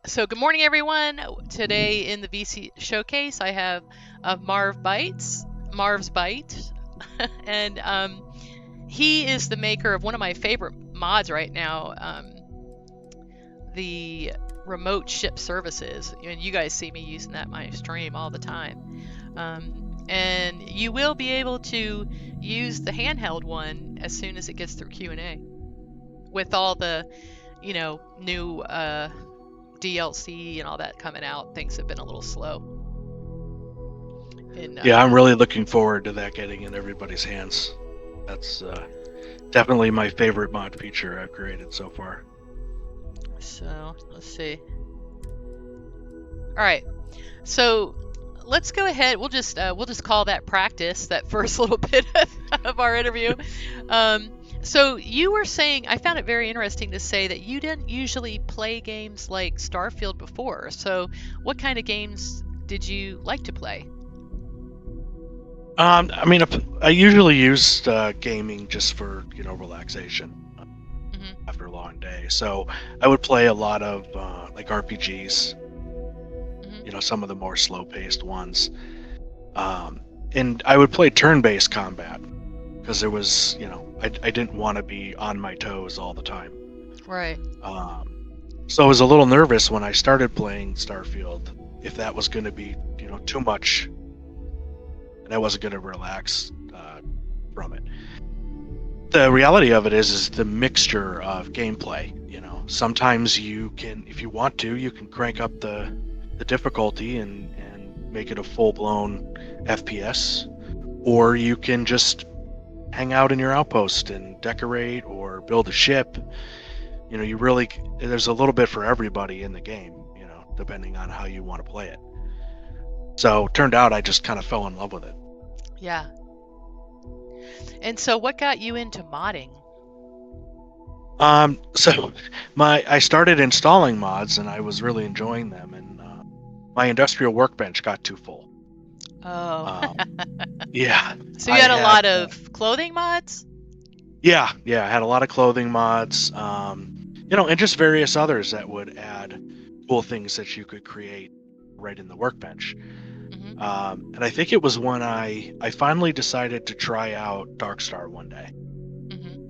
So good morning, everyone. Today in the VC showcase, I have Marv's Bytes, and he is the maker of one of my favorite mods right now, the remote ship services. And you guys see me using that in my stream all the time. And you will be able to use the handheld one as soon as it gets through Q&A with all the, new DLC and all that coming out. Things have been a little slow. Yeah, I'm really looking forward to that getting in everybody's hands. That's definitely my favorite mod feature I've created so far. So let's see. All right, so let's go ahead. We'll just call that practice, that first little bit of our interview. So you were saying, I found it very interesting to say that you didn't usually play games like Starfield before. So what kind of games did you like to play? I usually use gaming just for relaxation after a long day. So I would play a lot of like RPGs. Some of the more slow-paced ones. And I would play turn-based combat because there was, I didn't want to be on my toes all the time. Right. So I was a little nervous when I started playing Starfield if that was going to be, too much, and I wasn't going to relax from it. The reality of it is the mixture of gameplay. Sometimes you can, if you want to, you can crank up the difficulty and make it a full-blown FPS, or you can just hang out in your outpost and decorate or build a ship. There's a little bit for everybody in the game, depending on how you want to play it. So it turned out I just kind of fell in love with it. Yeah. And so what got you into modding? So I started installing mods and I was really enjoying them, and my industrial workbench got too full. Oh. Yeah. So you had a lot of clothing mods? Yeah, I had a lot of clothing mods, and just various others that would add cool things that you could create right in the workbench. And I think it was when I finally decided to try out Darkstar one day.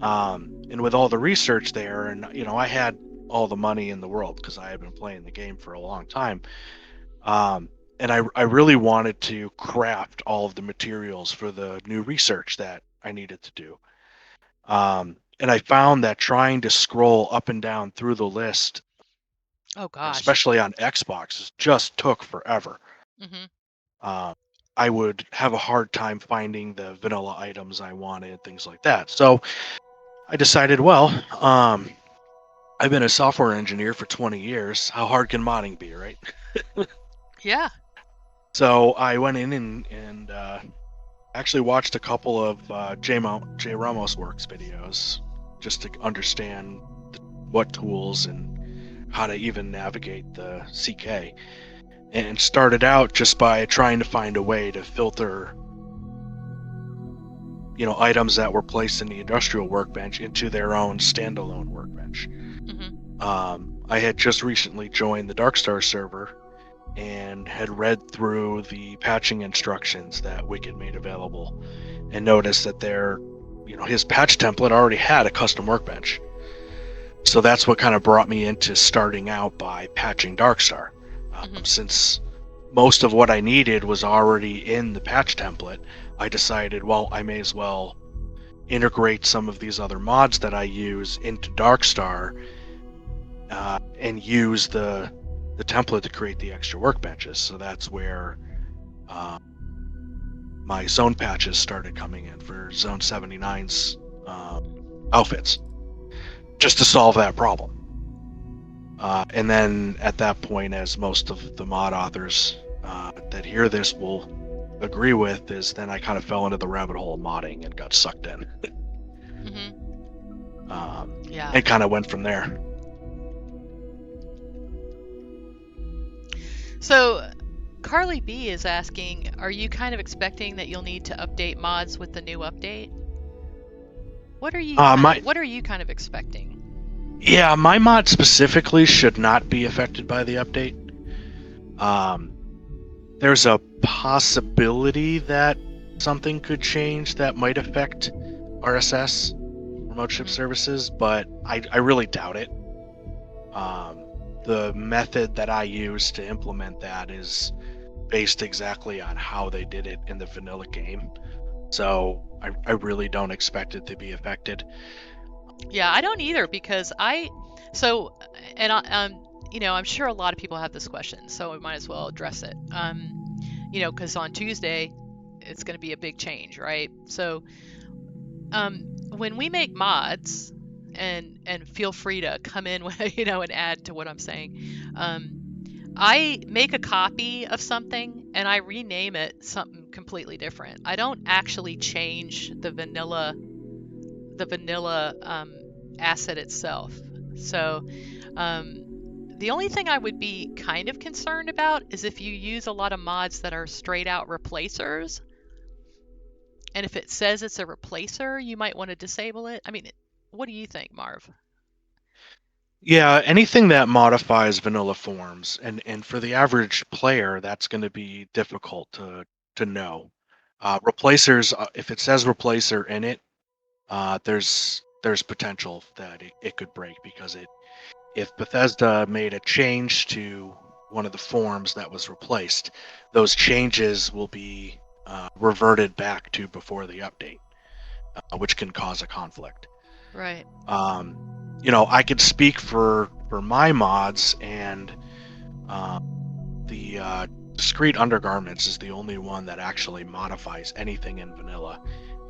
And with all the research there, and I had all the money in the world because I had been playing the game for a long time. And I really wanted to craft all of the materials for the new research that I needed to do. And I found that trying to scroll up and down through the list, oh gosh, especially on Xbox, just took forever. I would have a hard time finding the vanilla items I wanted, things like that. So I decided, well, I've been a software engineer for 20 years. How hard can modding be, right? Yeah. So I went in and actually watched a couple of J Ramos Works videos just to understand what tools and how to even navigate the CK, and started out just by trying to find a way to filter items that were placed in the industrial workbench into their own standalone workbench. I had just recently joined the Darkstar server and had read through the patching instructions that Wicked made available, and noticed that his patch template already had a custom workbench. So that's what kind of brought me into starting out by patching Darkstar. Since most of what I needed was already in the patch template, I decided, well, I may as well integrate some of these other mods that I use into Darkstar and use the template to create the extra workbenches. So that's where my zone patches started coming in for Zone 79's outfits, just to solve that problem. And then at that point, as most of the mod authors that hear this will agree with, is then I kind of fell into the rabbit hole of modding and got sucked in. Yeah. And kind of went from there. So Carly B is asking, are you kind of expecting that you'll need to update mods with the new update? What are you kind of expecting? Yeah, my mod specifically should not be affected by the update. There's a possibility that something could change that might affect RSS, remote ship services, but I really doubt it. The method that I use to implement that is based exactly on how they did it in the vanilla game. So I really don't expect it to be affected. Yeah, I don't either because I'm sure a lot of people have this question, so we might as well address it. Because on Tuesday, it's going to be a big change, right? So, when we make mods, and feel free to come in, and add to what I'm saying. I make a copy of something and I rename it something completely different. I don't actually change the vanilla asset itself. So, the only thing I would be kind of concerned about is if you use a lot of mods that are straight out replacers. And if it says it's a replacer, you might want to disable it. I mean, what do you think, Marv? Yeah, anything that modifies vanilla forms, and for the average player, that's going to be difficult to know. Replacers, if it says replacer in it, there's potential that it could break because if Bethesda made a change to one of the forms that was replaced, those changes will be reverted back to before the update, which can cause a conflict. Right. I could speak for my mods, and the discrete undergarments is the only one that actually modifies anything in vanilla,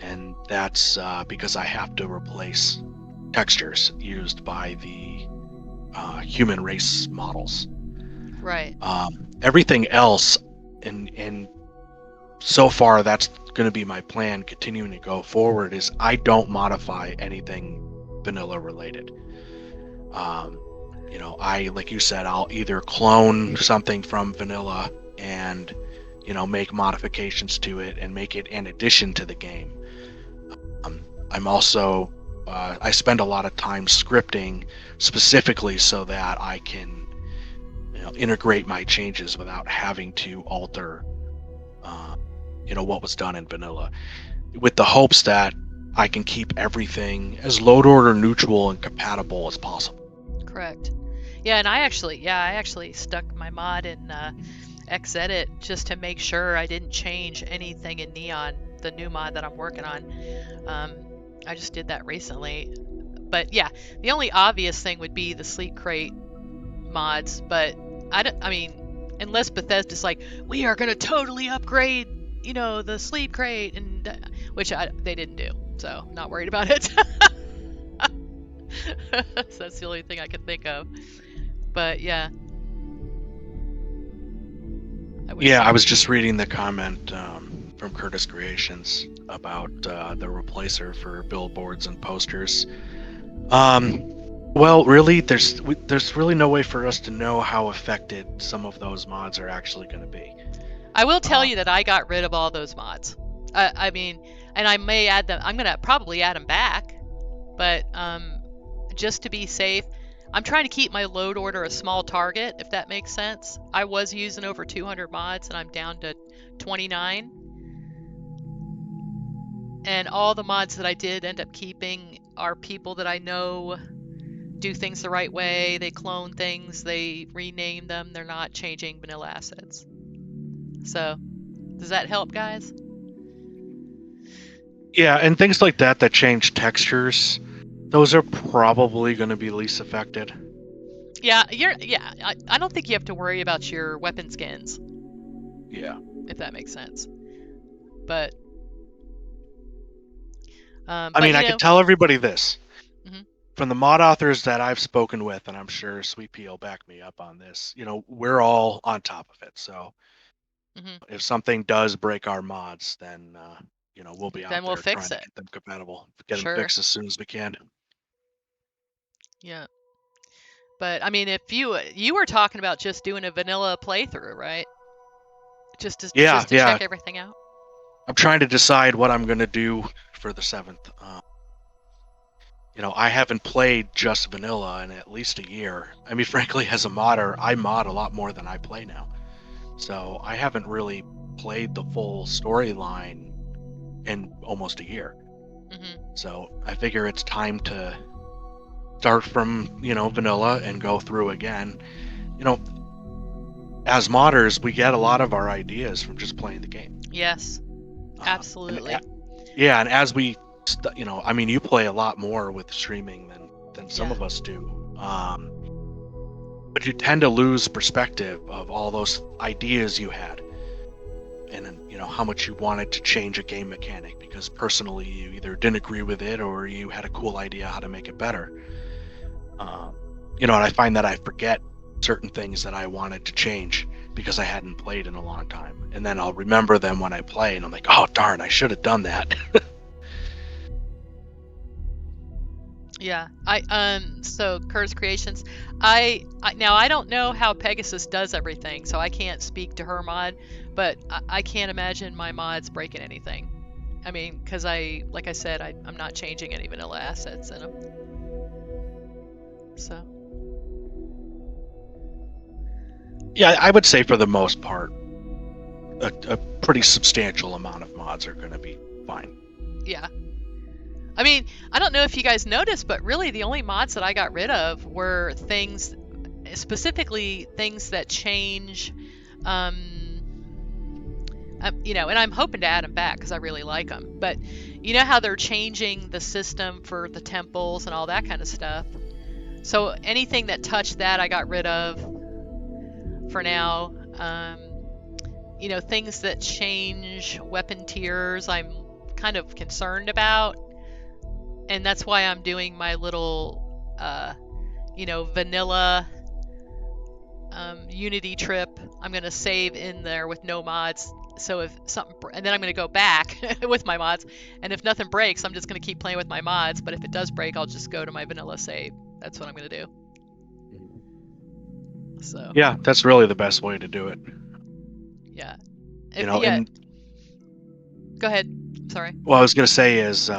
and that's because I have to replace textures used by the human race models. Right. Everything else, and so far that's going to be my plan continuing to go forward, is I don't modify anything vanilla related. Like you said, I'll either clone something from vanilla and make modifications to it and make it an addition to the game. I'm also I spend a lot of time scripting specifically so that I can integrate my changes without having to alter what was done in vanilla, with the hopes that I can keep everything as load order neutral and compatible as possible. Correct. Yeah, and I actually stuck my mod in Xedit just to make sure I didn't change anything in Neon, the new mod that I'm working on. I just did that recently. But yeah, the only obvious thing would be the Sleep Crate mods, but I mean, unless Bethesda's like, we are going to totally upgrade, the Sleep Crate, and which they didn't do. So, not worried about it. So that's the only thing I can think of. But yeah. I was just reading the comment from Curtis Creations about the replacer for billboards and posters. Well, really, there's really no way for us to know how affected some of those mods are actually going to be. I will tell you that I got rid of all those mods. I mean, and I may add them. I'm going to probably add them back, but just to be safe, I'm trying to keep my load order a small target, if that makes sense. I was using over 200 mods, and I'm down to 29. And all the mods that I did end up keeping are people that I know do things the right way. They clone things, they rename them, they're not changing vanilla assets. So, does that help, guys? Yeah, and things like that change textures, those are probably going to be least affected. Yeah, I don't think you have to worry about your weapon skins. Yeah. If that makes sense. But I mean, I could tell everybody this. Mm-hmm. From the mod authors that I've spoken with, and I'm sure Sweet Pea will back me up on this, we're all on top of it. So if something does break our mods, then we'll be out there trying to get them compatible, get them fixed as soon as we can. Yeah. But I mean, if you were talking about just doing a vanilla playthrough, right? Just to check everything out. I'm trying to decide what I'm going to do for the 7th. I haven't played just vanilla in at least a year. I mean, frankly, as a modder, I mod a lot more than I play now. So I haven't really played the full storyline in almost a year. Mm-hmm. So I figure it's time to start from, vanilla and go through again. As modders, we get a lot of our ideas from just playing the game. Yes, absolutely. And as we, I mean, you play a lot more with streaming than some of us do. But you tend to lose perspective of all those ideas you had, and how much you wanted to change a game mechanic because personally you either didn't agree with it or you had a cool idea how to make it better. And I find that I forget certain things that I wanted to change because I hadn't played in a long time, and then I'll remember them when I play, and I'm like, oh darn, I should have done that. Yeah. So Curse Creations, now I don't know how Pegasus does everything, so I can't speak to her mod, but I can't imagine my mods breaking anything. I mean, because like I said, I'm not changing any vanilla assets in them. So. Yeah, I would say for the most part, a pretty substantial amount of mods are going to be fine. Yeah. I mean, I don't know if you guys noticed, but really the only mods that I got rid of were things, specifically things that change, and I'm hoping to add them back because I really like them. But you know how they're changing the system for the temples and all that kind of stuff. So anything that touched that, I got rid of for now. Things that change weapon tiers, I'm kind of concerned about. And that's why I'm doing my little, vanilla Unity trip. I'm going to save in there with no mods. So if something, and then I'm going to go back with my mods. And if nothing breaks, I'm just going to keep playing with my mods. But if it does break, I'll just go to my vanilla save. That's what I'm going to do. So. Yeah, that's really the best way to do it. Yeah. And go ahead. Sorry. Well, I was going to say is,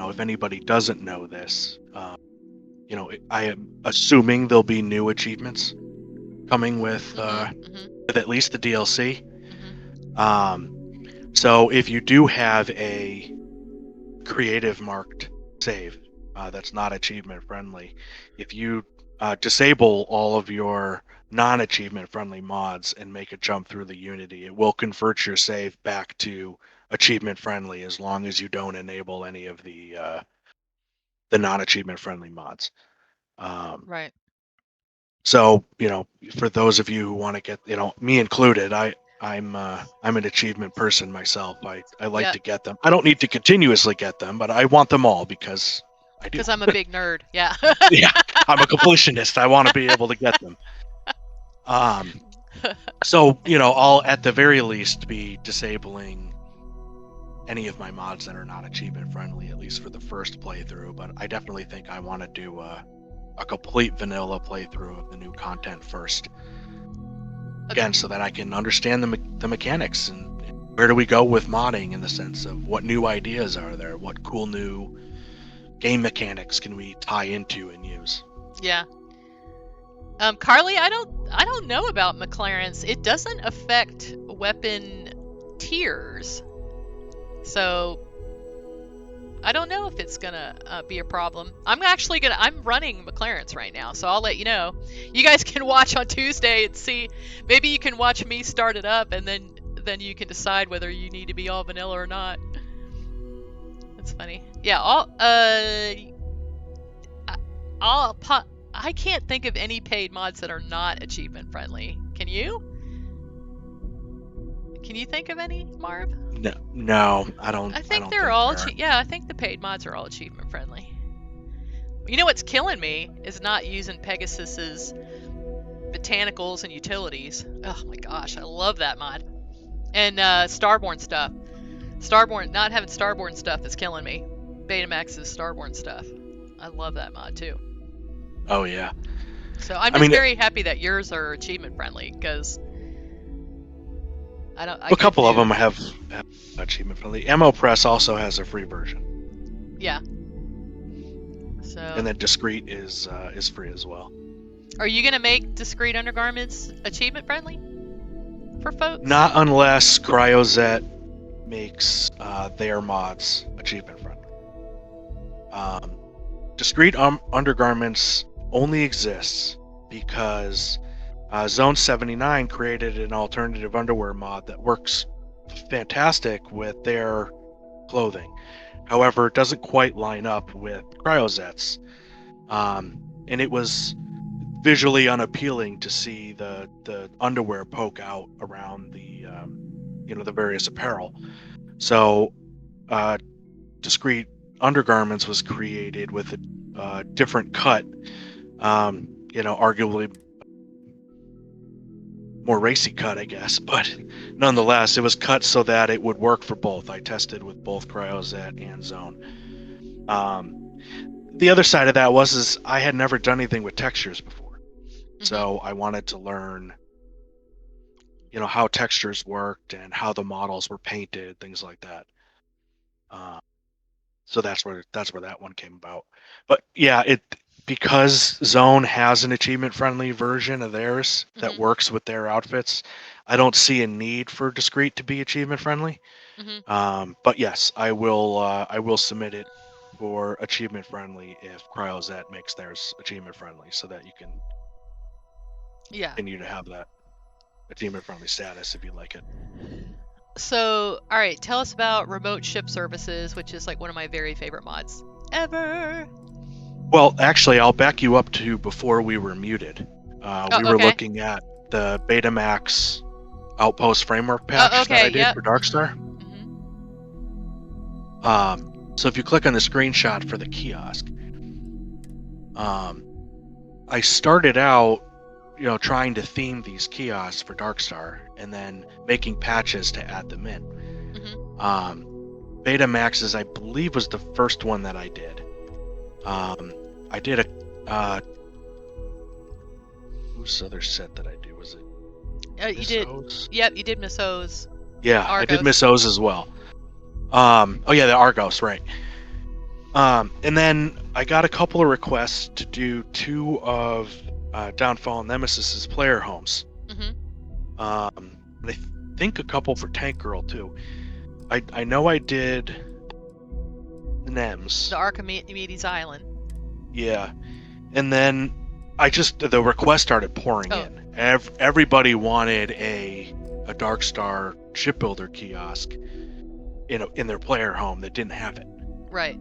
if anybody doesn't know this, I am assuming there'll be new achievements coming with at least the DLC. So if you do have a creative marked save that's not achievement friendly, if you disable all of your non-achievement friendly mods and make a jump through the Unity, it will convert your save back to achievement friendly as long as you don't enable any of the non-achievement friendly mods. Right. So for those of you who want to get, me included, I'm an achievement person myself. I like to get them. I don't need to continuously get them, but I want them all because I do. Because I'm a big nerd. Yeah. Yeah, I'm a completionist. I want to be able to get them. So I'll at the very least be disabling any of my mods that are not achievement friendly, at least for the first playthrough. But I definitely think I want to do a complete vanilla playthrough of the new content first. Again, so that I can understand the mechanics and where do we go with modding in the sense of what new ideas are there, what cool new game mechanics can we tie into and use. Yeah. Carly, I don't know about McLaren's. It doesn't affect weapon tiers, so I don't know if it's gonna be a problem. I'm running McLaren's right now, so I'll let you know. You guys can watch on Tuesday and see. Maybe you can watch me start it up, and then you can decide whether you need to be all vanilla or not. That's funny. Yeah. I can't think of any paid mods that are not achievement friendly. Can you? Can you think of any, Marv? No, I don't. I think they're all. I think the paid mods are all achievement friendly. You know what's killing me is not using Pegasus's botanicals and utilities. Oh my gosh, I love that mod. And Starborn stuff. Not having Starborn stuff is killing me. Betamax's Starborn stuff. I love that mod too. Oh yeah. So I'm just very happy that yours are achievement friendly because a couple of them have achievement friendly. Ammo Press also has a free version. Yeah. So. And then discrete is free as well. Are you gonna make discrete undergarments achievement friendly for folks? Not unless CryoZet makes their mods achievement friendly. Discrete undergarments only exists because Zone 79 created an alternative underwear mod that works fantastic with their clothing. However, it doesn't quite line up with CryoZet's. And it was visually unappealing to see the underwear poke out around the the various apparel. So discrete undergarments was created with a different cut, arguably more racy cut, I guess, but nonetheless, it was cut so that it would work for both. I tested with both CryoZet and Zone. The other side of that is I had never done anything with textures before, so I wanted to learn, how textures worked and how the models were painted, things like that. So that's where that one came about. But yeah, because Zone has an achievement-friendly version of theirs that works with their outfits, I don't see a need for discrete to be achievement-friendly. But yes, I will submit it for achievement-friendly if CryoZet makes theirs achievement-friendly, so that you can continue to have that achievement-friendly status if you like it. So, all right, tell us about remote ship services, which is like one of my very favorite mods ever. Well, actually, I'll back you up to before we were muted. We were looking at the Betamax Outpost framework patch that I did for Darkstar. So if you click on the screenshot for the kiosk, I started out, trying to theme these kiosks for Darkstar and then making patches to add them in. Betamax's, I believe, was the first one that I did. I did a whose other set did I do? Was it? You did. Yep, you did Miss O's. Yeah, Argos. I did Miss O's as well. Oh yeah, the Argos, right. And then I got a couple of requests to do 2 of Downfall and Nemesis's player homes. And I think a couple for Tank Girl too. I know I did Nems. The Archimedes Island. Yeah, and then the request started pouring in. Everybody wanted a Darkstar shipbuilder kiosk, in their player home that didn't have it. Right.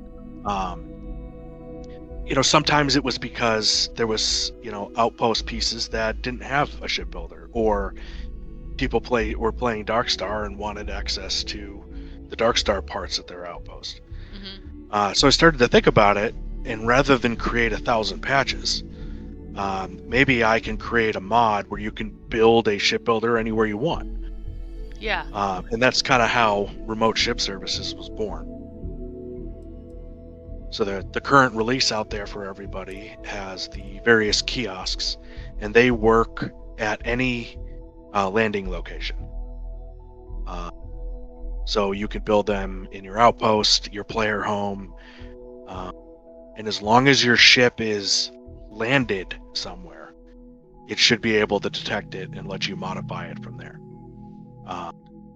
Sometimes it was because there was, outpost pieces that didn't have a shipbuilder, or people were playing Darkstar and wanted access to the Darkstar parts at their outpost. So I started to think about it, and rather than create 1,000 patches, maybe I can create a mod where you can build a shipbuilder anywhere you want. Yeah. And that's kind of how Remote Ship Services was born. So the current release out there for everybody has the various kiosks, and they work at any landing location. So you can build them in your outpost, your player home, and as long as your ship is landed somewhere, it should be able to detect it and let you modify it from there.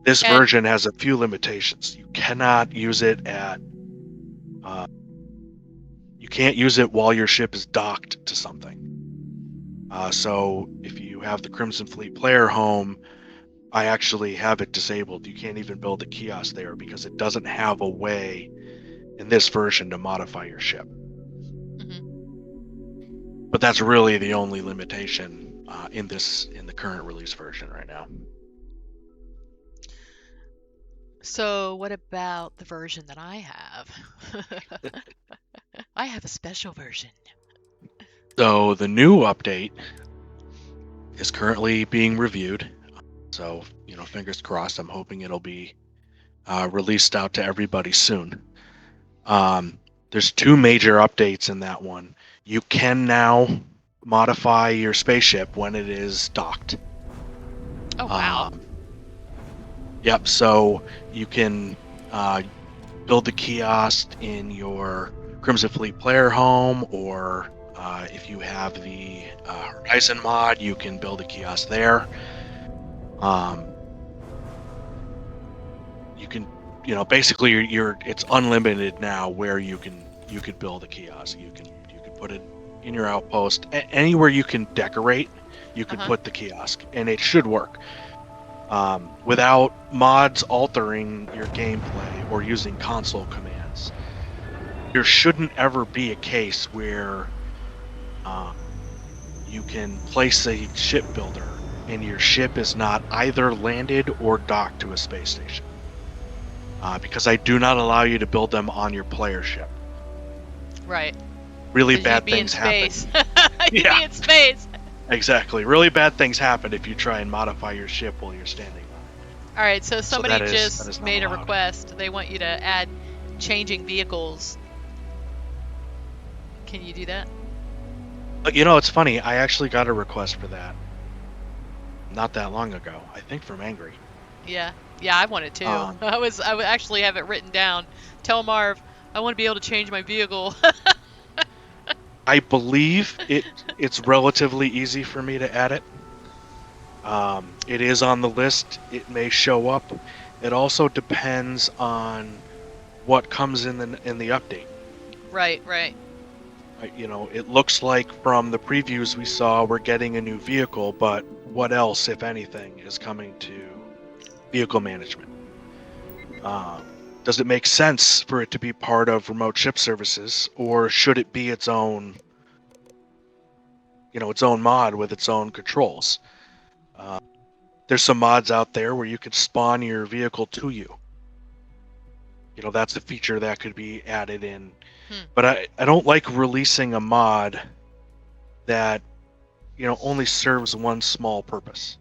This version has a few limitations. You cannot use it you can't use it while your ship is docked to something. So if you have the Crimson Fleet player home, I actually have it disabled. You can't even build a kiosk there because it doesn't have a way in this version to modify your ship. But that's really the only limitation in the current release version right now. So what about the version that I have? I have a special version. So the new update is currently being reviewed. So, fingers crossed, I'm hoping it'll be released out to everybody soon. There's 2 major updates in that one. You can now modify your spaceship when it is docked. Oh, wow. Yep, so you can build the kiosk in your Crimson Fleet player home, or if you have the Horizon mod, you can build a kiosk there. You can, basically it's unlimited now where you could build a kiosk. You can put it in your outpost. Anywhere you can decorate, you could put the kiosk, and it should work. Without mods altering your gameplay or using console commands, there shouldn't ever be a case where you can place a ship builder and your ship is not either landed or docked to a space station. Because I do not allow you to build them on your player ship. Right. Really bad things happen. You'd be in space. Exactly. Really bad things happen if you try and modify your ship while you're standing on. All right, so somebody just made a request. They want you to add changing vehicles. Can you do that? It's funny. I actually got a request for that not that long ago. I think from Angry. Yeah, I want it too. I would actually have it written down. Tell Marv I want to be able to change my vehicle. I believe it's relatively easy for me to add it. It is on the list. It may show up. It also depends on what comes in the update. Right. It looks like from the previews we saw, we're getting a new vehicle, but what else, if anything, is coming to vehicle management? Does it make sense for it to be part of remote ship services, or should it be its own mod with its own controls? There's some mods out there where you could spawn your vehicle to you. That's a feature that could be added in. But I don't like releasing a mod that, only serves one small purpose.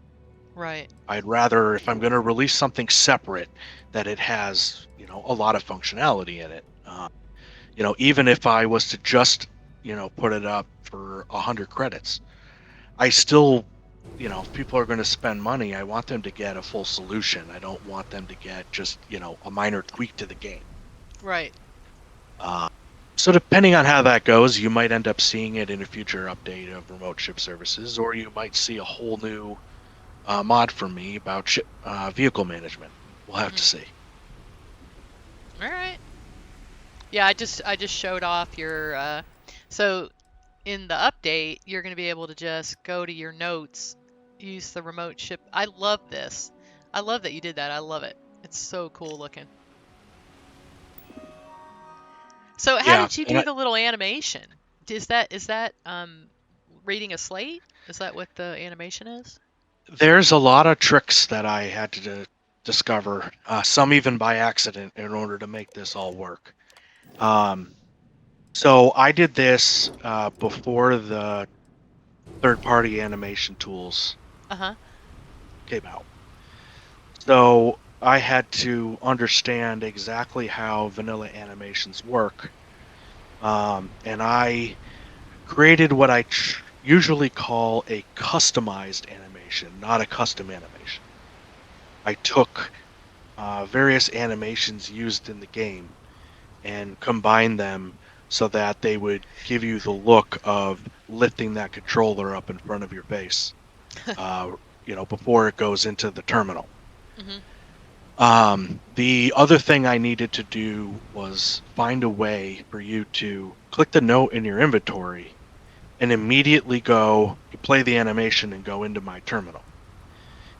Right. I'd rather, if I'm going to release something separate, that it has, a lot of functionality in it. Even if I was to just, put it up for 100 credits, I still, if people are going to spend money, I want them to get a full solution. I don't want them to get just, a minor tweak to the game. Right. So depending on how that goes, you might end up seeing it in a future update of remote ship services, or you might see a whole new mod from me about vehicle management. We'll have to see. All right. Yeah, I just showed off your. So in the update, you're going to be able to just go to your notes, use the remote ship. I love this. I love that you did that. I love it. It's so cool looking. So how did you do the little animation? Is that reading a slate? Is that what the animation is? There's a lot of tricks that I had to discover, some even by accident, in order to make this all work. So I did this before the third-party animation tools came out. So I had to understand exactly how vanilla animations work. And I created what I usually call a customized animation, not a custom animation. I took various animations used in the game and combined them so that they would give you the look of lifting that controller up in front of your face, before it goes into the terminal. The other thing I needed to do was find a way for you to click the note in your inventory and immediately play the animation and go into my terminal.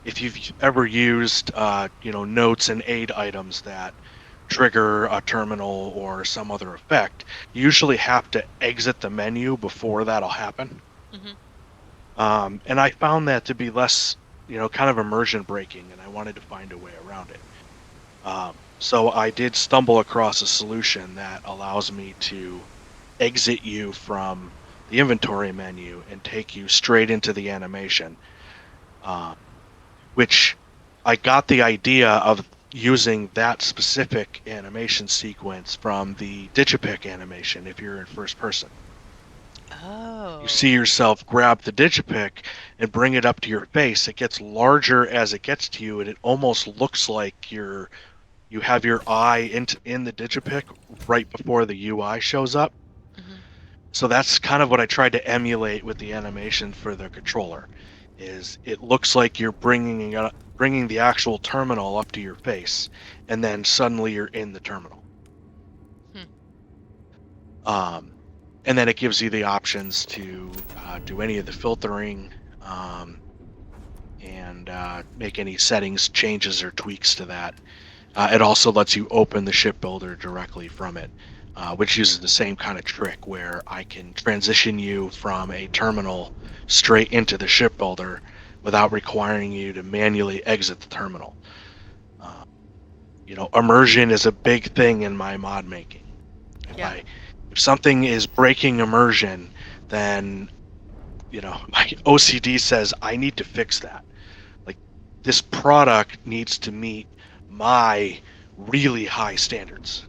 If you've ever used, notes and aid items that trigger a terminal or some other effect, you usually have to exit the menu before that'll happen. And I found that to be less, kind of immersion breaking, and I wanted to find a way around it. So I did stumble across a solution that allows me to exit you from the inventory menu and take you straight into the animation, which I got the idea of using that specific animation sequence from the Digipick animation if you're in first person. Oh. You see yourself grab the Digipick and bring it up to your face. It gets larger as it gets to you, and it almost looks like you're you have your eye in the digipic right before the UI shows up. So that's kind of what I tried to emulate with the animation for the controller. Is it looks like you're bringing the actual terminal up to your face, and then suddenly you're in the terminal. And then it gives you the options to do any of the filtering and make any settings changes or tweaks to that. It also lets you open the ship builder directly from it, which uses the same kind of trick where I can transition you from a terminal straight into the ship builder without requiring you to manually exit the terminal. Immersion is a big thing in my mod making. If something is breaking immersion, then my OCD says I need to fix that. Like, this product needs to meet my really high standards.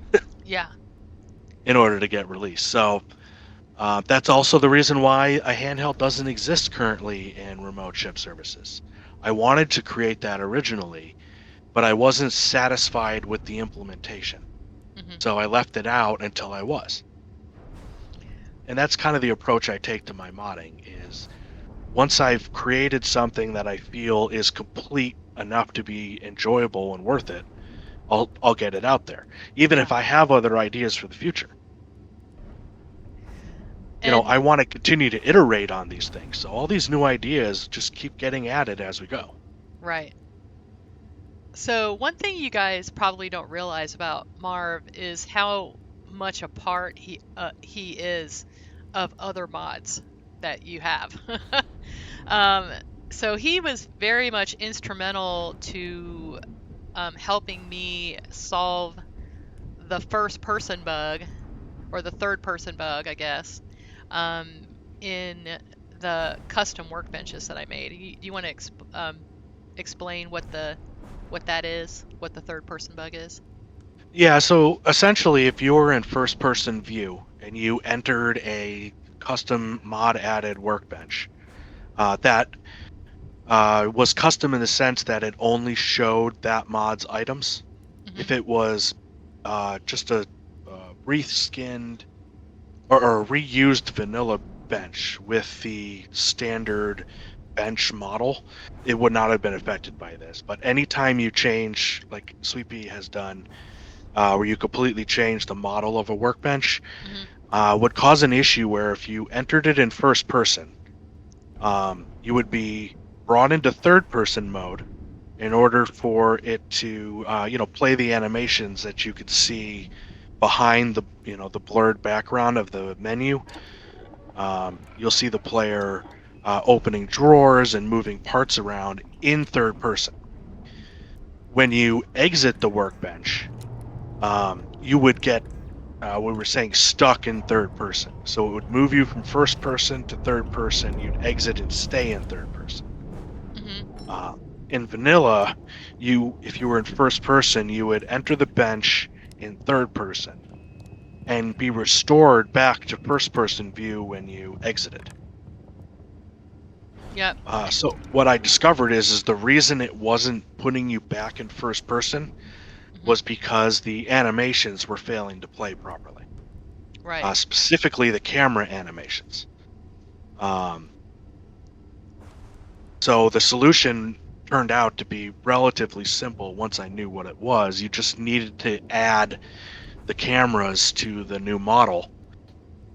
In order to get released. So that's also the reason why a handheld doesn't exist currently in remote ship services. I wanted to create that originally, but I wasn't satisfied with the implementation. So I left it out until I was. And that's kind of the approach I take to my modding, is once I've created something that I feel is complete enough to be enjoyable and worth it, I'll get it out there, even if I have other ideas for the future. I want to continue to iterate on these things, so all these new ideas just keep getting added as we go. Right. So one thing you guys probably don't realize about Marv is how much a part he is of other mods that you have. So he was very much instrumental to helping me solve the first-person bug, or the third-person bug, I guess, in the custom workbenches that I made. Do you want to explain what that is, what the third-person bug is? Yeah, so essentially, if you were in first-person view and you entered a custom mod-added workbench, that was custom in the sense that it only showed that mod's items. If it was just a reskinned or reused vanilla bench with the standard bench model, it would not have been affected by this. But anytime you change, like Sweet Pea has done, where you completely change the model of a workbench, would cause an issue where if you entered it in first person, you would be brought into third person mode in order for it to play the animations that you could see behind the the blurred background of the menu. You'll see the player opening drawers and moving parts around in third person. When you exit the workbench, you would get we were saying stuck in third person. So it would move you from first person to third person. You'd exit and stay in third person. In vanilla, if you were in first person, you would enter the bench in third person and be restored back to first person view when you exited. Yep. So what I discovered is the reason it wasn't putting you back in first person was because the animations were failing to play properly. Right. Specifically the camera animations. So the solution turned out to be relatively simple once I knew what it was. You just needed to add the cameras to the new model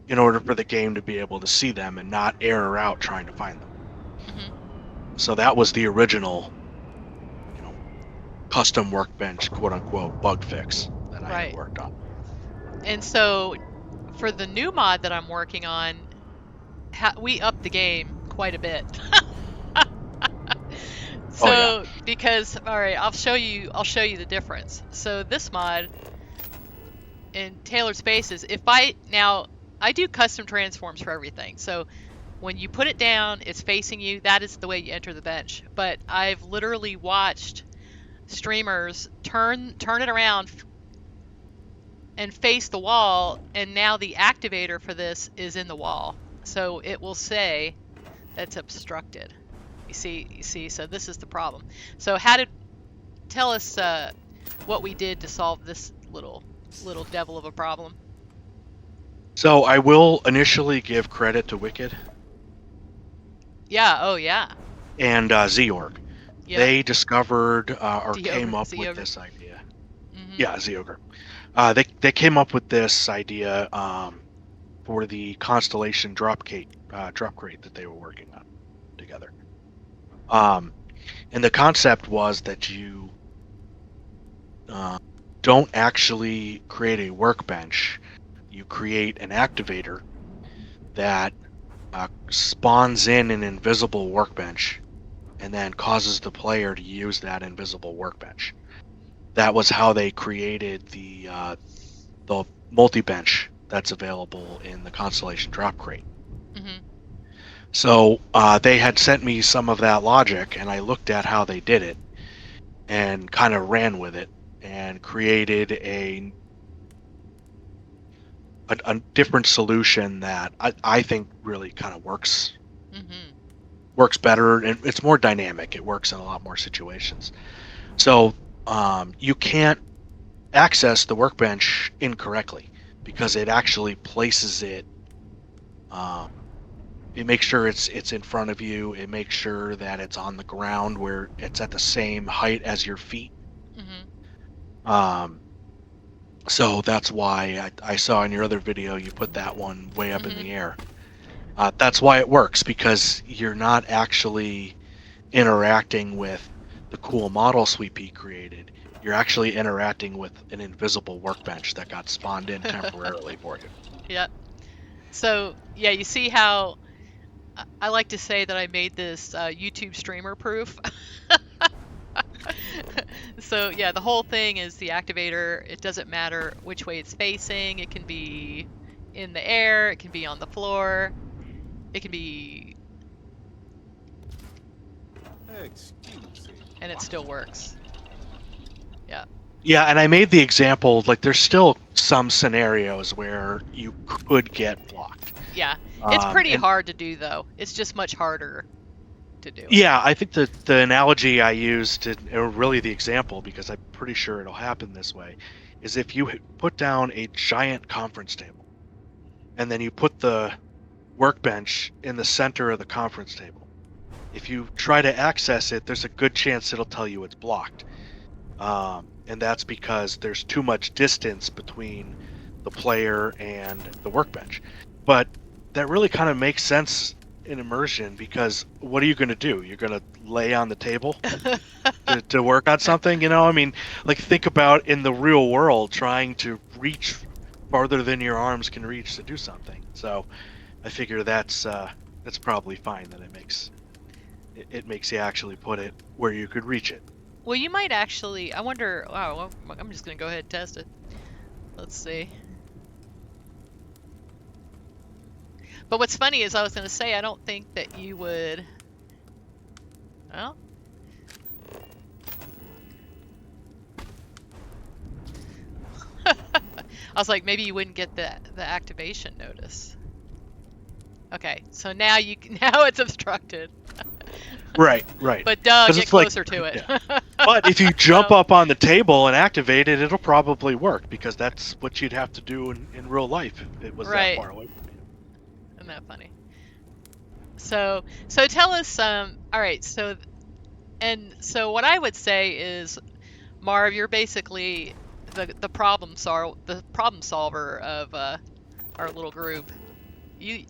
in order for the game to be able to see them and not error out trying to find them. So that was the original custom workbench, quote unquote, bug fix that I had worked on. And so for the new mod that I'm working on, we upped the game quite a bit. Because, all right, I'll show you the difference. So this mod in Tailored Spaces, I do custom transforms for everything. So when you put it down, it's facing you. That is the way you enter the bench. But I've literally watched streamers turn it around and face the wall, and now the activator for this is in the wall. So it will say that's obstructed. You see, so this is the problem. So tell us what we did to solve this little devil of a problem. So I will initially give credit to Wicked. Yeah. Oh yeah. And Zeorg. Yep. They discovered or came up with Zeogre. this idea. Mm-hmm. Yeah, Zeogre. They came up with this idea for the Constellation drop crate that they were working on together. And the concept was that you don't actually create a workbench. You create an activator that spawns in an invisible workbench and then causes the player to use that invisible workbench. That was how they created the multi-bench that's available in the Constellation drop crate. Mm-hmm. So they had sent me some of that logic, and I looked at how they did it and kind of ran with it and created a different solution that I think really kind of works. Mm-hmm. Works better, and it's more dynamic. It works in a lot more situations. So you can't access the workbench incorrectly because it actually places it. It makes sure it's in front of you. It makes sure that it's on the ground where it's at the same height as your feet. Mm-hmm. So that's why I saw in your other video you put that one way up in the air. That's why it works, because you're not actually interacting with the cool model Sweet Pea created. You're actually interacting with an invisible workbench that got spawned in temporarily for you. Yep. So yeah, you see how I like to say that I made this YouTube streamer proof. So yeah, the whole thing is the activator. It doesn't matter which way it's facing. It can be in the air. It can be on the floor. It can be... And it still works. Yeah. Yeah, and I made the example, like there's still some scenarios where you could get blocked. Yeah. It's pretty hard to do, though. It's just much harder to do. Yeah, I think the analogy I used, or really the example, because I'm pretty sure it'll happen this way, is if you put down a giant conference table and then you put the workbench in the center of the conference table. If you try to access it, there's a good chance it'll tell you it's blocked. And that's because there's too much distance between the player and the workbench. But that really kind of makes sense in immersion, because what are you going to do? You're going to lay on the table to work on something? You know, I mean, like think about in the real world trying to reach farther than your arms can reach to do something. So I figure that's probably fine, that it makes you actually put it where you could reach it. Well, you might actually... I wonder... Wow, I'm just going to go ahead and test it. Let's see. But what's funny is I was going to say, I don't think that you would... Well... I was like, maybe you wouldn't get the activation notice. Okay, so now it's obstructed. Right. But get closer to it. Yeah. But if you jump up on the table and activate it, it'll probably work, because that's what you'd have to do in real life if it was that far away from you. Isn't that funny? So tell us, all right, so what I would say is, Marv, you're basically the problem solver of our little group. You're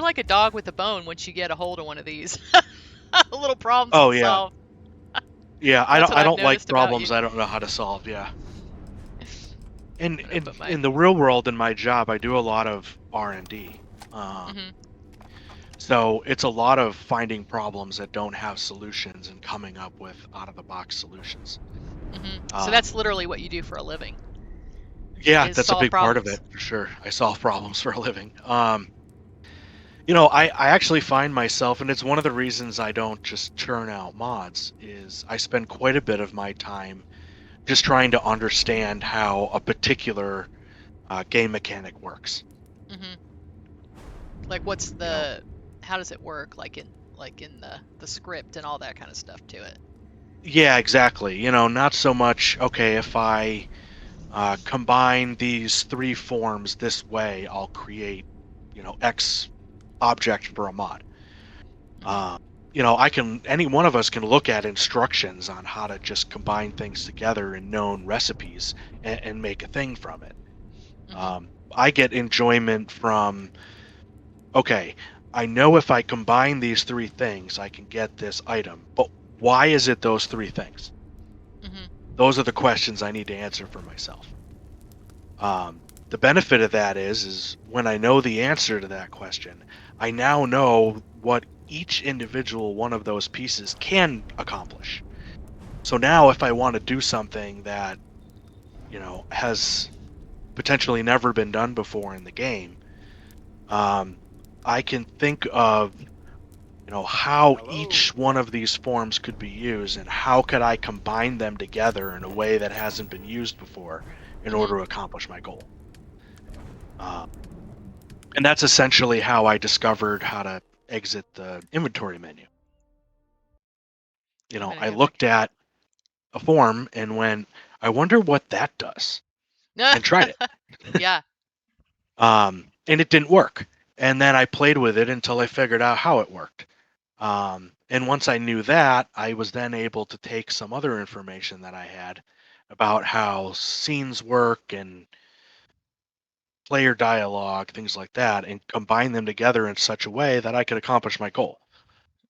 like a dog with a bone once you get a hold of one of these. A little problem to solve. Yeah, I don't like problems I don't know how to solve. Yeah. In the real world, in my job, I do a lot of R&D. So it's a lot of finding problems that don't have solutions and coming up with out-of-the-box solutions. So that's literally what you do for a living. Yeah, that's a big part of it, for sure. I solve problems for a living. You know, I actually find myself, and it's one of the reasons I don't just churn out mods, is I spend quite a bit of my time just trying to understand how a particular game mechanic works. Like what's the... How does it work? Like in the script and all that kind of stuff to it. Yeah, exactly. You know, not so much, okay, if I combine these three forms this way, I'll create, X object for a mod. Mm-hmm. Any one of us can look at instructions on how to just combine things together in known recipes and make a thing from it. Mm-hmm. I get enjoyment from, okay, I know if I combine these three things, I can get this item, but why is it those three things? Mm-hmm. Those are the questions I need to answer for myself. The benefit of that is when I know the answer to that question, I now know what each individual one of those pieces can accomplish. So now if I want to do something that, has potentially never been done before in the game, I can think of, how each one of these forms could be used and how could I combine them together in a way that hasn't been used before in Mm-hmm. order to accomplish my goal. Uh, And that's essentially how I discovered how to exit the inventory menu. I'm gonna I go back. looked at a form and went, I wonder what that does, and tried it. Yeah. And it didn't work. And then I played with it until I figured out how it worked. And once I knew that, I was then able to take some other information that I had about how scenes work and player dialogue, things like that, and combine them together in such a way that I could accomplish my goal.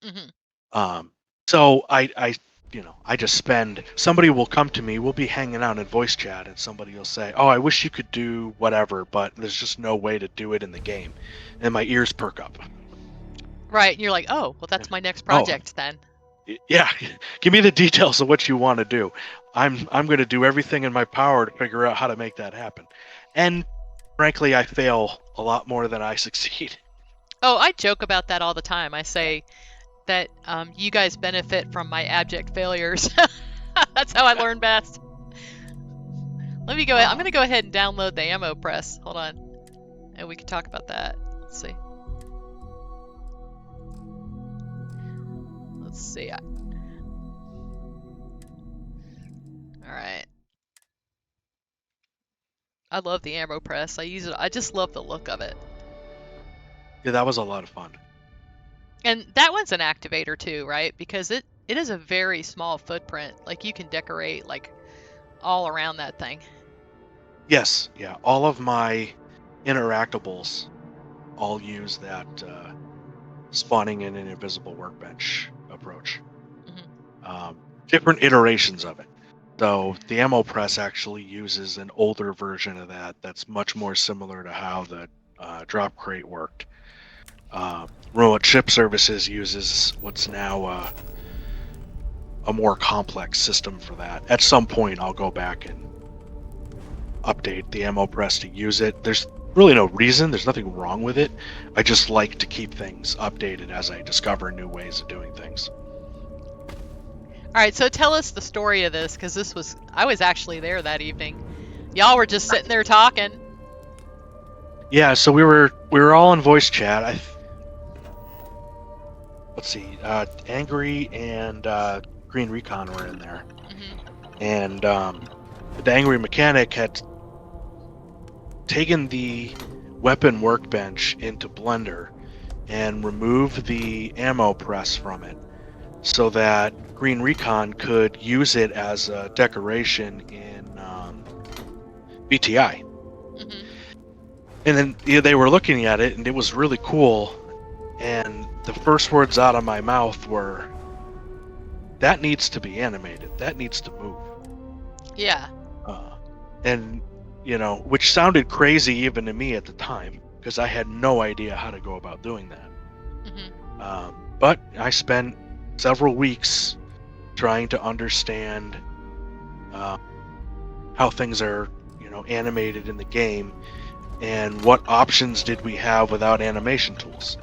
Mm-hmm. Um, so I just spend. Somebody will come to me. We'll be hanging out in voice chat, and somebody will say, "Oh, I wish you could do whatever, but there's just no way to do it in the game," and my ears perk up. Right. And you're like, oh, well, that's my next Oh, project then. yeah, give me the details of what you want to do. I'm going to do everything in my power to figure out how to make that happen. And frankly, I fail a lot more than I succeed. Oh, I joke about that all the time. I say that you guys benefit from my abject failures. That's how I learn best. Let me go ahead. I'm going to go ahead and download the ammo press. Hold on. And we can talk about that. Let's see. Let's see. All right. I love the ammo press. I use it. I just love the look of it. Yeah, that was a lot of fun. And that one's an activator too, right? Because it is a very small footprint. Like you can decorate like all around that thing. Yes, yeah, all of my interactables all use that spawning in an invisible workbench approach. Mm-hmm. Different iterations of it. So the ammo press actually uses an older version of that that's much more similar to how the drop crate worked. Remote Ship Services uses what's now a more complex system for that. At some point, I'll go back and update the ammo press to use it. There's really no reason, there's nothing wrong with it. I just like to keep things updated as I discover new ways of doing things. All right, so tell us the story of this, because I was actually there that evening. Y'all were just sitting there talking. Yeah, so we were all in voice chat. Let's see, Angry and Green Recon were in there, Mm-hmm. and the Angry mechanic had taken the weapon workbench into Blender and removed the ammo press from it, so that Green Recon could use it as a decoration in BTI. Mm-hmm. And then they were looking at it, and it was really cool. And the first words out of my mouth were, "That needs to be animated. That needs to move." Yeah. And which sounded crazy even to me at the time, because I had no idea how to go about doing that. Mm-hmm. But I spent several weeks trying to understand how things are, animated in the game, and what options did we have without animation tools.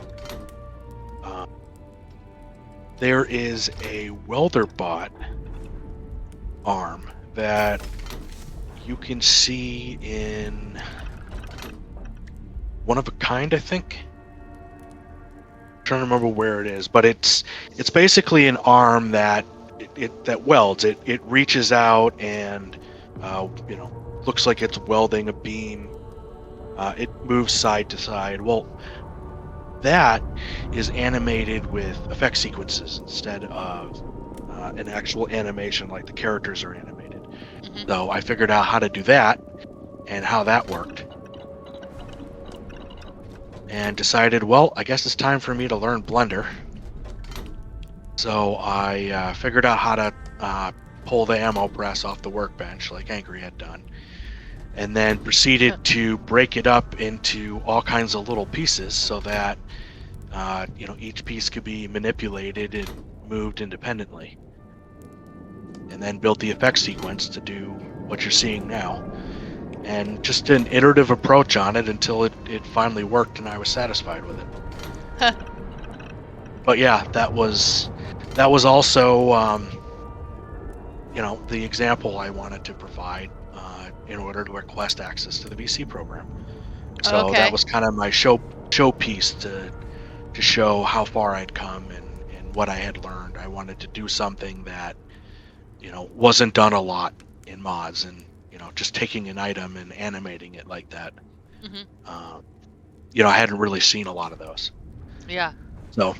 There is a welder bot arm that you can see in One of a Kind, I think. I'm trying to remember where it is, but it's basically an arm that that welds. It reaches out and looks like it's welding a beam. It moves side to side. Well, that is animated with effect sequences instead of an actual animation like the characters are animated. So I figured out how to do that and how that worked, and decided, well, I guess it's time for me to learn Blender. So I figured out how to pull the ammo press off the workbench like Angry had done, and then proceeded to break it up into all kinds of little pieces so that each piece could be manipulated and moved independently, and then built the effect sequence to do what you're seeing now, and just an iterative approach on it until it finally worked and I was satisfied with it. But yeah, that was also the example I wanted to provide in order to request access to the VC program. So that was kind of my showpiece to show how far I'd come and what I had learned. I wanted to do something that wasn't done a lot in mods, and just taking an item and animating it like that. I hadn't really seen a lot of those. Yeah. So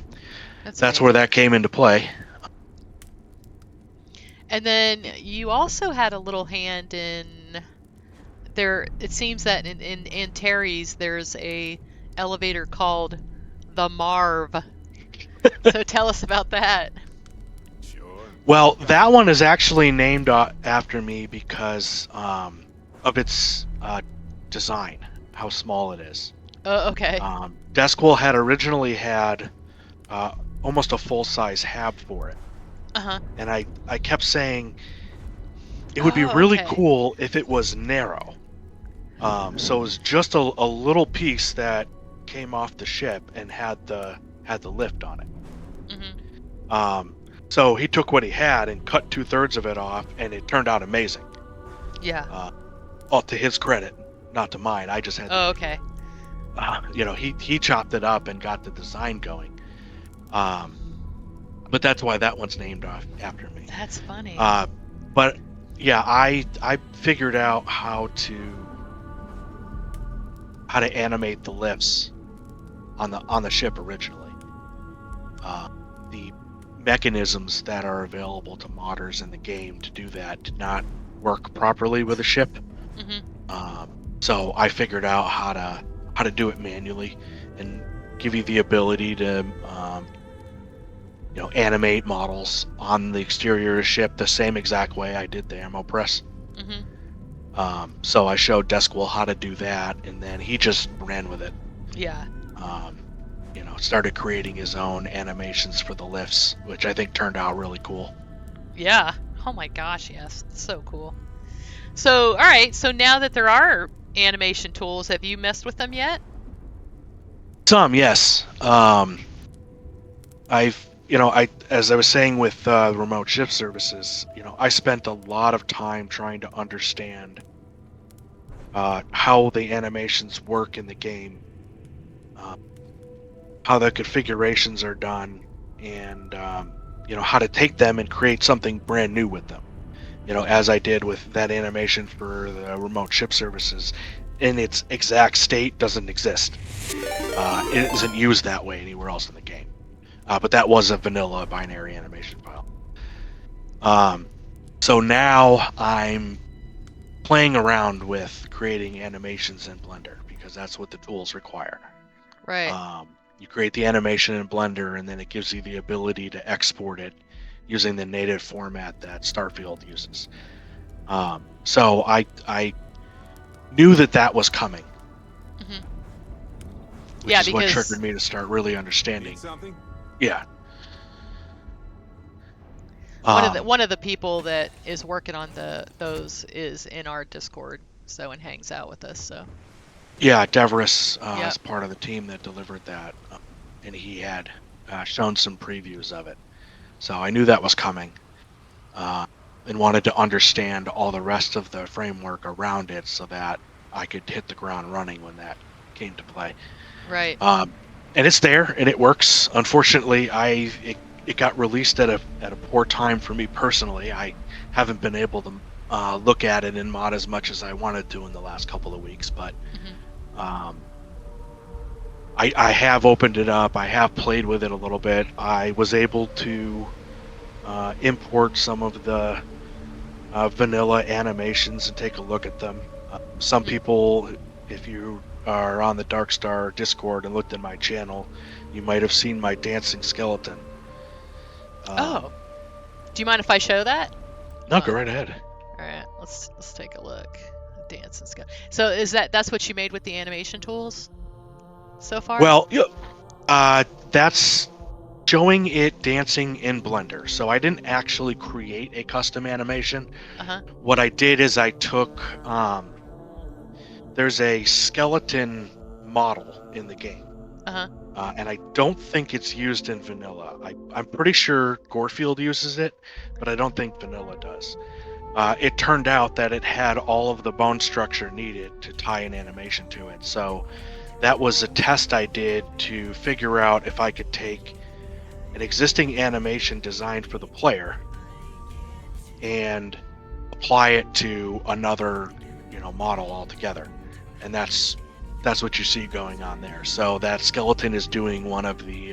that's where that came into play. And then you also had a little hand in there. It seems that in Antares there's a elevator called the Marv. So tell us about that. Sure. Well, that one is actually named after me because of its design, how small it is. Okay. Deskwool had originally had almost a full-size hab for it. And I kept saying it would be really cool if it was narrow. So it was just a little piece that came off the ship and had the lift on it. So he took what he had and cut 2/3 of it off, and it turned out amazing. Yeah. All to his credit, not to mine. I just had. Okay. He chopped it up and got the design going. But that's why that one's named after me. That's funny. But yeah, I figured out how to animate the lifts on the ship originally. The mechanisms that are available to modders in the game to do that did not work properly with a ship. So I figured out how to do it manually and give you the ability to animate models on the exterior of the ship the same exact way I did the ammo press. So I showed Deskwool how to do that, and then he just ran with it. Yeah. Started creating his own animations for the lifts, which I think turned out really cool. Yeah. Oh my gosh, yes. It's so cool. So, all right. So now that there are animation tools, have you messed with them yet? Some, yes. As I was saying with remote shift services, I spent a lot of time trying to understand how the animations work in the game, how the configurations are done, and how to take them and create something brand new with them. As I did with that animation for the remote ship services, in its exact state doesn't exist. It isn't used that way anywhere else in the game. But that was a vanilla binary animation file. So now I'm playing around with creating animations in Blender because that's what the tools require. Right. You create the animation in Blender, and then it gives you the ability to export it using the native format that Starfield uses. So I knew that was coming. Which is what triggered me to start really understanding. Yeah. One of the people that is working on those is in our Discord, and hangs out with us. So. Yeah, Deverus is part of the team that delivered that, and he had shown some previews of it. So I knew that was coming, and wanted to understand all the rest of the framework around it so that I could hit the ground running when that came to play. Right. And it's there, and it works. Unfortunately, it it got released at a poor time for me personally. I haven't been able to look at it in mod as much as I wanted to in the last couple of weeks, but I have opened it up. I have played with it a little bit. I was able to import some of the vanilla animations and take a look at them. Some people, if you are on the Darkstar Discord and looked at my channel, you might have seen my dancing skeleton. Oh, do you mind if I show that? No, go right ahead. All right, let's take a look. Dancing skeleton. So that's what you made with the animation tools so far? Well, that's showing it dancing in Blender. So I didn't actually create a custom animation. What I did is I took there's a skeleton model in the game. And I don't think it's used in vanilla. I'm pretty sure Gorefield uses it, but I don't think vanilla does. It turned out that it had all of the bone structure needed to tie an animation to it. So that was a test I did to figure out if I could take an existing animation designed for the player and apply it to another, model altogether. And that's what you see going on there. So that skeleton is doing one of the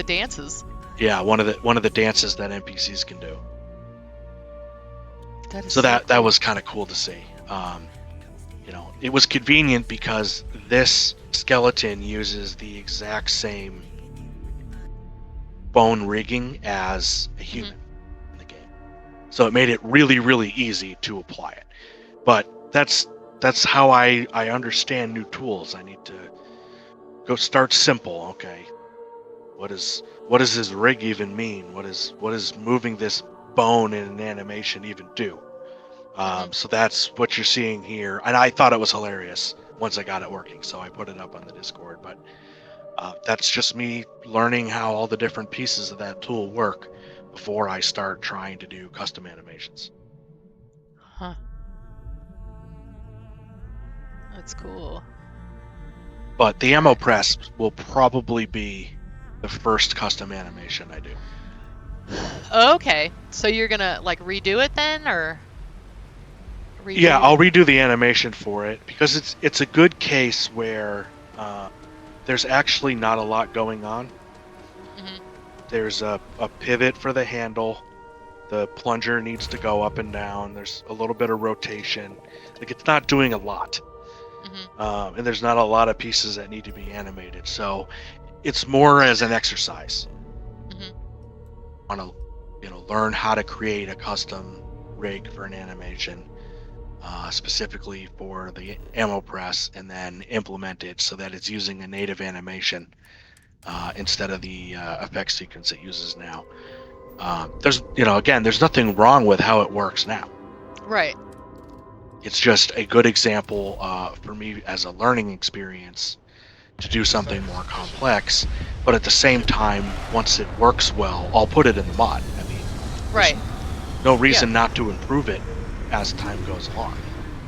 dances. Yeah, one of the dances that NPCs can do. That was kind of cool to see. It was convenient because this skeleton uses the exact same bone rigging as a human in the game. So it made it really, really easy to apply it. But that's how I understand new tools. I need to go start simple. Okay, what does this rig even mean? What is moving this bone in an animation even do? So that's what you're seeing here, and I thought it was hilarious once I got it working, so I put it up on the Discord. But that's just me learning how all the different pieces of that tool work before I start trying to do custom animations. That's cool. But the ammo press will probably be the first custom animation I do. Okay, so you're gonna redo it then, or? Yeah, I'll redo the animation for it because it's a good case where there's actually not a lot going on. There's a pivot for the handle. The plunger needs to go up and down. There's a little bit of rotation. It's not doing a lot. And there's not a lot of pieces that need to be animated. So it's more as an exercise. I want to learn how to create a custom rig for an animation. Specifically for the ammo press, and then implement it so that it's using a native animation instead of the effect sequence it uses now. There's nothing wrong with how it works now. Right. It's just a good example for me as a learning experience to do something more complex, but at the same time, once it works well, I'll put it in the mod. I mean, right. No reason not to improve it as time goes along.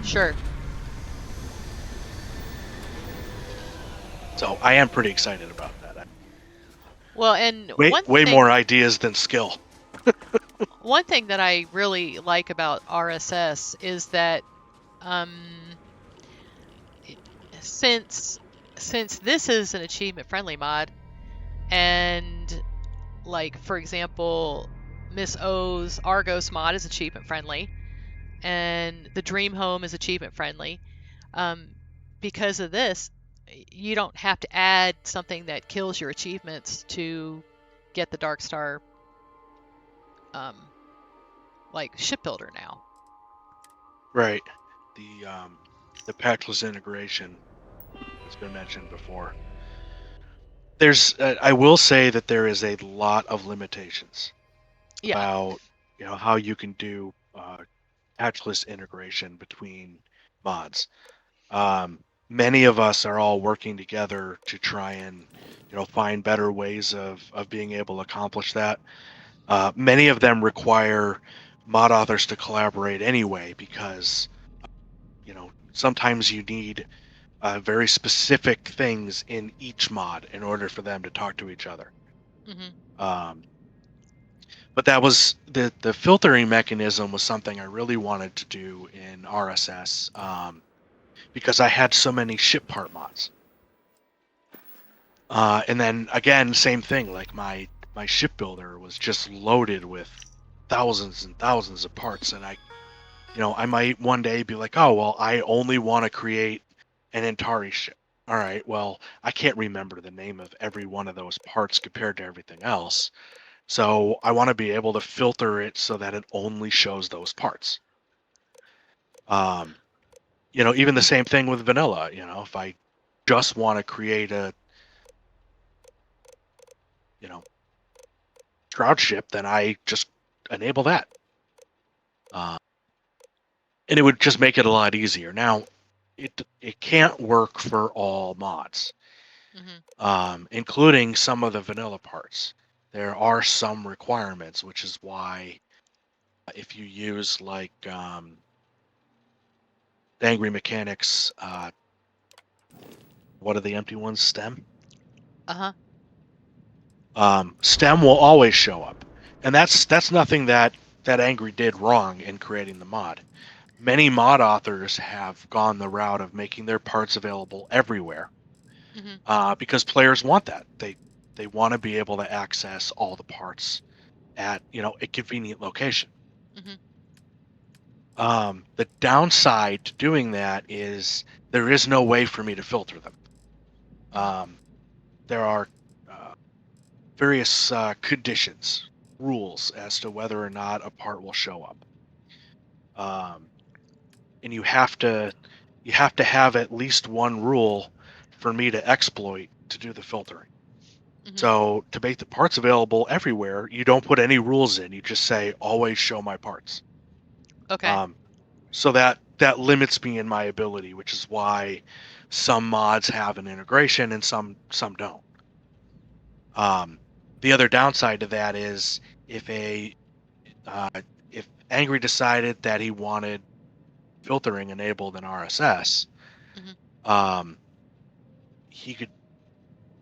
Sure. So I am pretty excited about that. Well, and way more ideas than skill. One thing that I really like about RSS is that since this is an achievement friendly mod, and for example, Miss O's Argos mod is achievement friendly, and the Dream Home is achievement friendly. Because of this, you don't have to add something that kills your achievements to get the Darkstar shipbuilder now. Right. The patchless integration has been mentioned before. I will say that there is a lot of limitations about how you can do patchless integration between mods. Many of us are all working together to try and find better ways of being able to accomplish that. Many of them require mod authors to collaborate anyway, because sometimes you need very specific things in each mod in order for them to talk to each other. Mm-hmm. But that was the filtering mechanism was something I really wanted to do in RSS, because I had so many ship part mods. And then again, same thing. Like my shipbuilder was just loaded with thousands and thousands of parts, and I might one day be like, oh well, I only want to create an Antari ship. All right, well, I can't remember the name of every one of those parts compared to everything else. So I want to be able to filter it so that it only shows those parts. Even the same thing with vanilla. If I just want to create a, shroud ship, then I just enable that. And it would just make it a lot easier. Now, it can't work for all mods, including some of the vanilla parts. There are some requirements, which is why if you use like the Angry Mechanics, what are the empty ones? STEM? Uh-huh. STEM will always show up. And that's nothing that Angry did wrong in creating the mod. Many mod authors have gone the route of making their parts available everywhere, because players want that. They want to be able to access all the parts at a convenient location. The downside to doing that is there is no way for me to filter them. There are various conditions, rules as to whether or not a part will show up, and you have to have at least one rule for me to exploit to do the filtering. So to make the parts available everywhere, you don't put any rules in. You just say always show my parts. Okay. So that limits me in my ability, which is why some mods have an integration and some don't. The other downside to that is if if Angry decided that he wanted filtering enabled in RSS, he could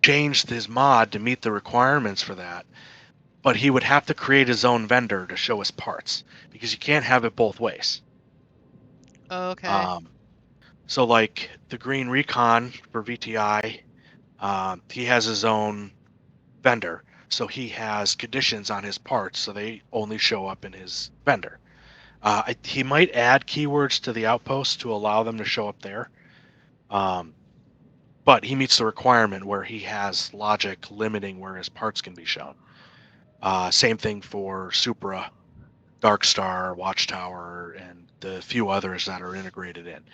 change his mod to meet the requirements for that, but he would have to create his own vendor to show his parts because you can't have it both ways. Okay. So like the Green Recon for VTI, he has his own vendor. So he has conditions on his parts, so they only show up in his vendor. He might add keywords to the outpost to allow them to show up there. But he meets the requirement where he has logic limiting where his parts can be shown. Same thing for Supra, Darkstar, Watchtower, and the few others that are integrated in.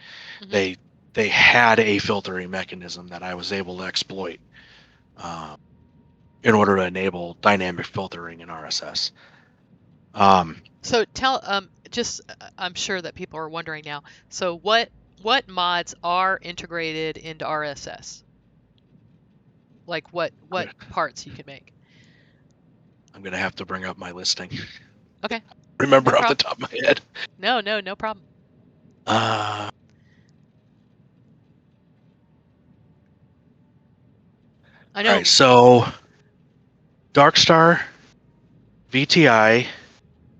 They had a filtering mechanism that I was able to exploit in order to enable dynamic filtering in RSS. So I'm sure that people are wondering now. So what mods are integrated into RSS? Like what parts you can make? I'm gonna have to bring up my listing. Okay. Remember No off the problem. top of my head. No problem. All I know. right, so Darkstar, VTI,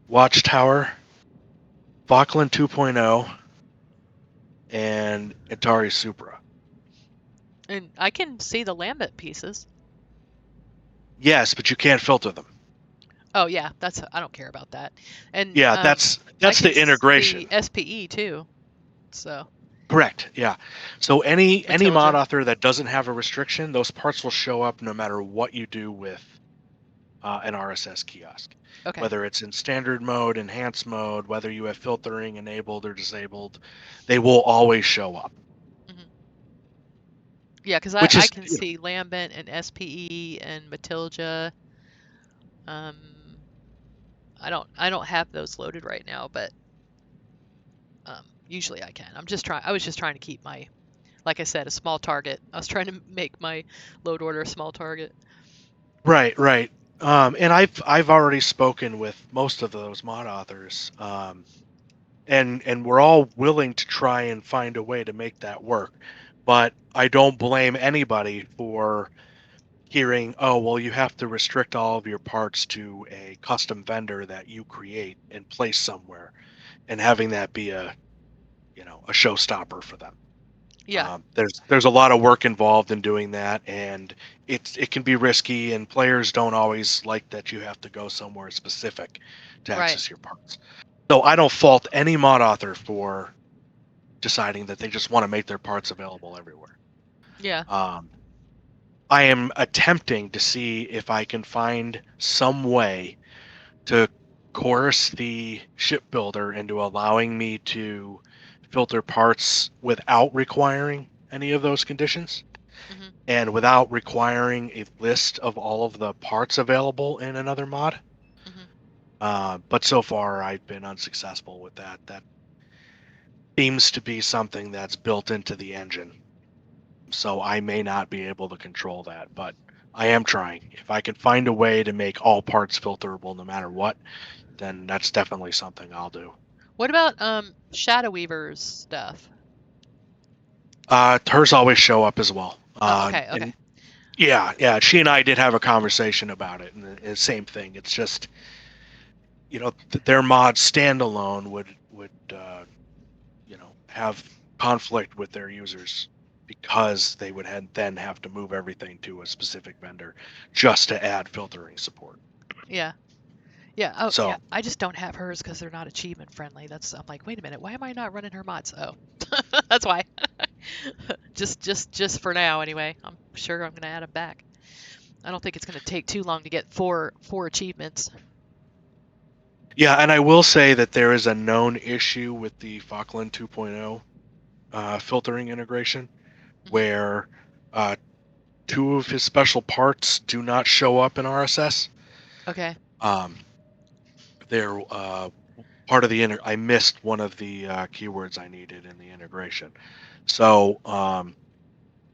Watchtower, Falkland 2.0, and Atari Supra. And I can see the Lambent pieces. Yes, but you can't filter them. Oh yeah, I don't care about that. And yeah, that's the integration. see SPE too. So correct. Yeah. So any Matilda. mod author that doesn't have a restriction, those parts will show up no matter what you do with an RSS kiosk. Okay. Whether it's in standard mode, enhanced mode, whether you have filtering enabled or disabled, they will always show up. Yeah, because I can see Lambent and SPE and Matilda. I don't have those loaded right now, but usually I can. I was just trying to keep my, like I said, a small target. I was trying to make my load order a small target. Right. And I've already spoken with most of those mod authors, and we're all willing to try and find a way to make that work. But I don't blame anybody for hearing, oh, well, you have to restrict all of your parts to a custom vendor that you create and place somewhere, and having that be a showstopper for them. Yeah. There's a lot of work involved in doing that, and it can be risky, and players don't always like that you have to go somewhere specific to Right. access your parts. So I don't fault any mod author for deciding that they just want to make their parts available everywhere. Yeah. I am attempting to see if I can find some way to coerce the shipbuilder into allowing me to filter parts without requiring any of those conditions Mhm. and without requiring a list of all of the parts available in another mod. Mhm. But so far, I've been unsuccessful with that. That seems to be something that's built into the engine. So I may not be able to control that, but I am trying. If I can find a way to make all parts filterable no matter what, then that's definitely something I'll do. What about Shadow Weaver's stuff? Hers always show up as well. Oh, okay. Okay. And yeah, she and I did have a conversation about it, and the same thing. It's just, their mod standalone would have conflict with their users because they would then have to move everything to a specific vendor just to add filtering support. Yeah. Yeah. Oh, yeah. So I just don't have hers because they're not achievement friendly. I'm like, wait a minute, why am I not running her mods? Oh, that's why. just for now, anyway. I'm sure I'm gonna add them back. I don't think it's gonna take too long to get four achievements. yeah, and I will say that there is a known issue with the Falkland 2.0 filtering integration Mhm. where uh, two of his special parts do not show up in RSS. Okay. Um, they're part of the I missed one of the keywords I needed in the integration. So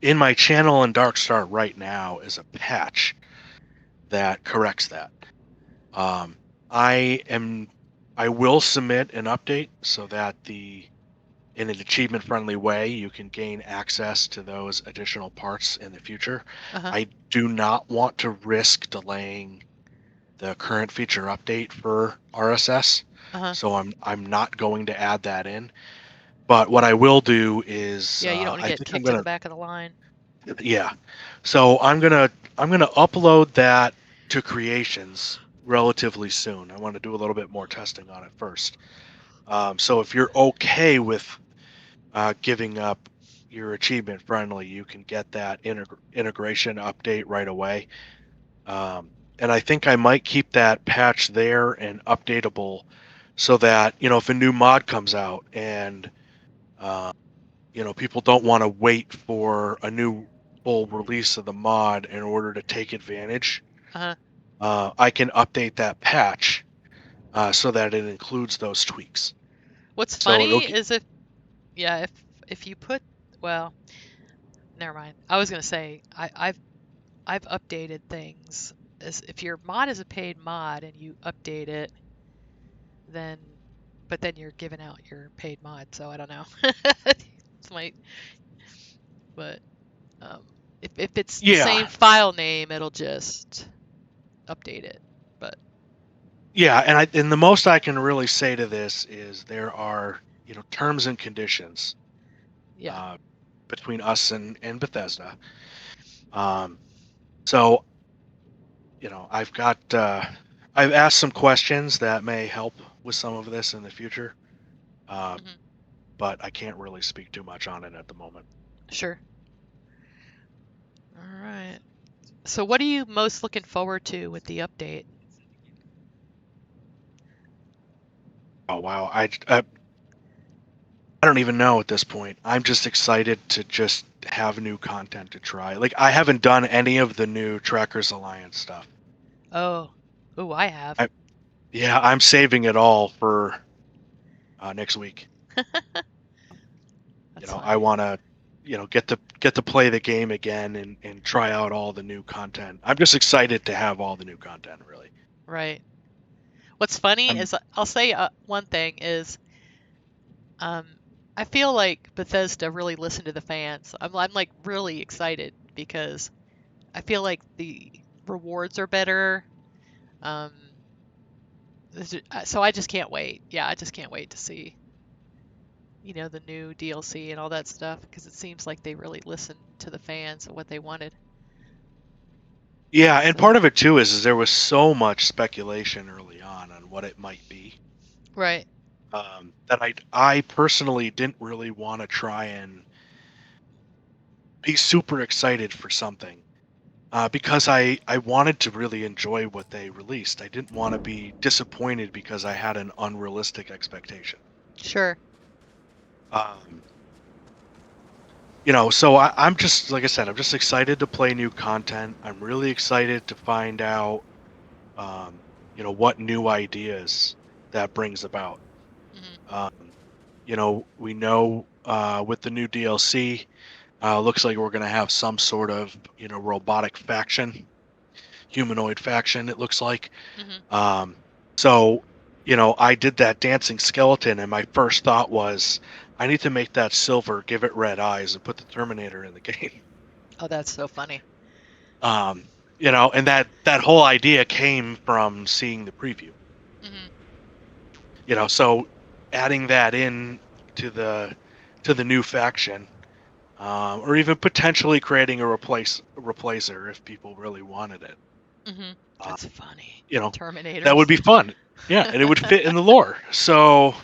in my channel in Darkstar right now is a patch that corrects that. Um, I am I will submit an update so that in an achievement friendly way you can gain access to those additional parts in the future. Uh-huh. I do not want to risk delaying the current feature update for RSS. Uh-huh. So I'm not going to add that in. But what I will do is Yeah, you don't want to I get think I'm kicked to the gonna back of the line. yeah. So I'm gonna upload that to creations relatively soon. I want to do a little bit more testing on it first. So if you're okay with giving up your achievement friendly, you can get that integration update right away. And I think I might keep that patch there and updatable so that, if a new mod comes out and, uh, people don't want to wait for a new full release of the mod in order to take advantage, Uh-huh. I can update that patch so that it includes those tweaks. What's So funny is if you put, well, never mind. I was gonna say I've updated things. As if your mod is a paid mod and you update it, then but then you're giving out your paid mod, so I don't know. It's my but um, if it's the same yeah, file name, it'll just update it. But yeah, and the most I can really say to this is there are terms and conditions yeah. uh, between us and Bethesda. Um, so I've asked some questions that may help with some of this in the future, uh, Hmm. but I can't really speak too much on it at the moment. Sure. All right. So what are you most looking forward to with the update? Oh wow, I don't even know at this point. I'm just excited to just have new content to try. Like I haven't done any of the new Trackers Alliance stuff. Oh, oh, I have. I, yeah, I'm saving it all for next week. That's fun. I want to, get to play the game again and try out all the new content. I'm just excited to have all the new content, really. Right. What's funny I'm is I'll say one thing is um, I feel like Bethesda really listened to the fans. I'm like really excited because I feel like the rewards are better. So I just can't wait. Yeah, I just can't wait to see, the new DLC and all that stuff, because it seems like they really listened to the fans and what they wanted. Yeah, and So, part of it too is there was so much speculation early on what it might be. right. That I personally didn't really want to try and be super excited for something. Because I wanted to really enjoy what they released. I didn't want to be disappointed because I had an unrealistic expectation. Sure. Um, so I'm just, like I said, I'm just excited to play new content. I'm really excited to find out, what new ideas that brings about. Hmm. Um, we know with the new DLC, looks like we're going to have some sort of, robotic faction, humanoid faction, it looks like. Hmm. Um, so, I did that dancing skeleton, and my first thought was, I need to make that silver, give it red eyes, and put the Terminator in the game. Oh, that's so funny. Um, and that whole idea came from seeing the preview. Hmm. So adding that in to the new faction, or even potentially creating a replacer if people really wanted it. Hmm. Uh, That's funny. you know, that would Terminators. be fun. Yeah, and it would fit in the lore. So,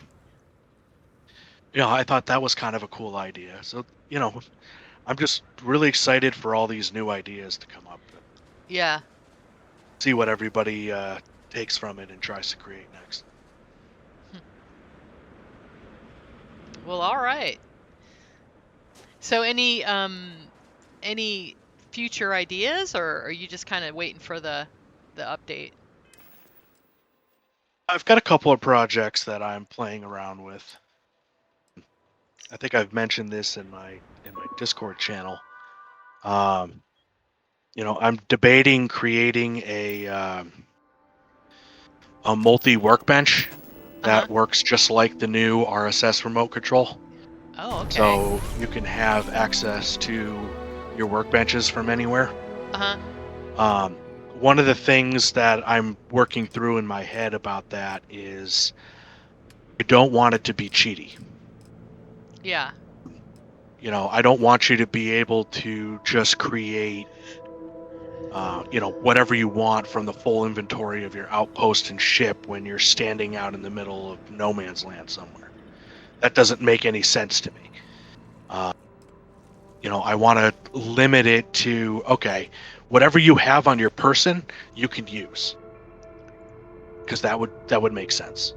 I thought that was kind of a cool idea. So, I'm just really excited for all these new ideas to come up and Yeah. see what everybody takes from it and tries to create next. Well, all right. So any future ideas, or are you just kind of waiting for the update? I've got a couple of projects that I'm playing around with. I think I've mentioned this in my Discord channel. Um, I'm debating creating a multi workbench Uh-huh. that works just like the new RSS remote control. Oh, okay. So you can have access to your workbenches from anywhere. Uh-huh. Um, One of the things that I'm working through in my head about that is I don't want it to be cheaty. Yeah. I don't want you to be able to just create, whatever you want from the full inventory of your outpost and ship when you're standing out in the middle of no man's land somewhere. That doesn't make any sense to me. Uh, I want to limit it to, okay, whatever you have on your person, you can use, because that would make sense.